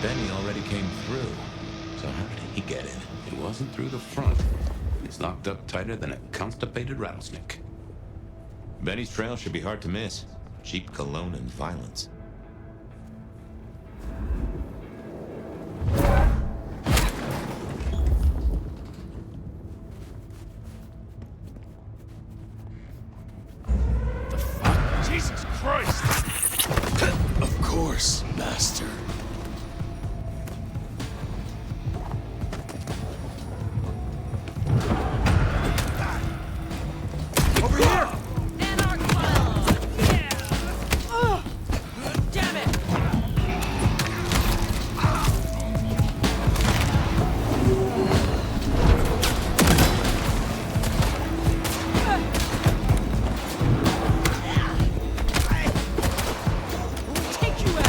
S1: Benny already came through. So how did he get in? It wasn't through the front. It's locked up tighter than a constipated rattlesnake.
S6: Benny's trail should be hard to miss. Cheap cologne and violence.
S16: The fuck? Jesus Christ!
S21: Of course, Master.
S16: Over here!
S15: Damn it! Take you out!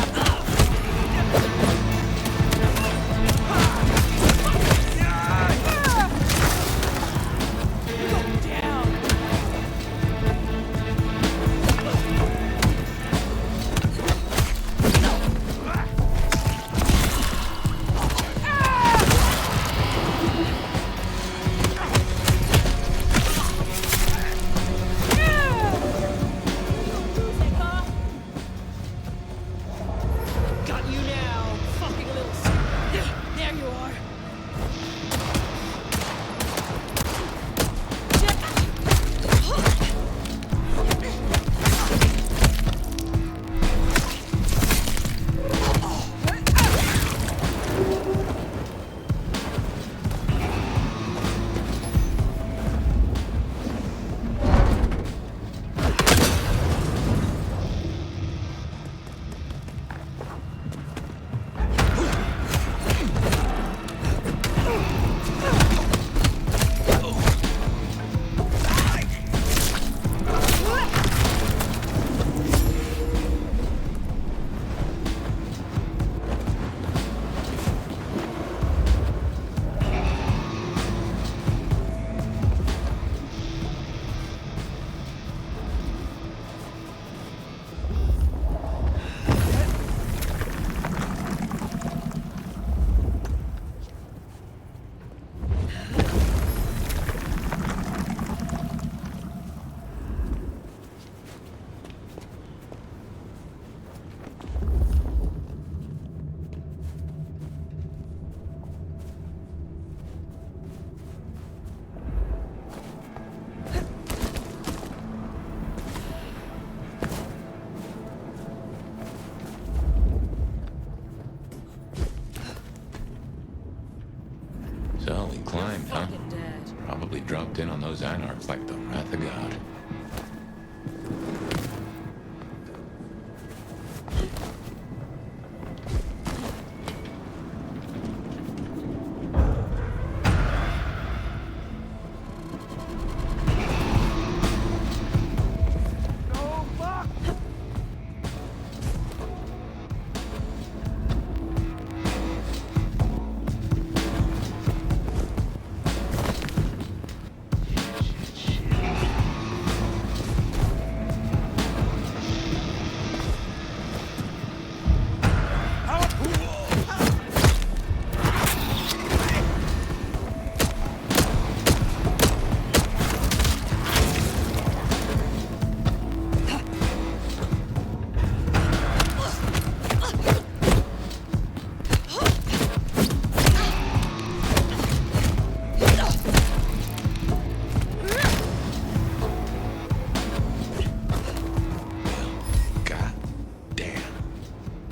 S6: walked in on those anarchs like the wrath of God.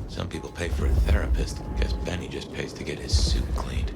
S6: Some people pay for a therapist. Guess Benny just pays to get his suit cleaned.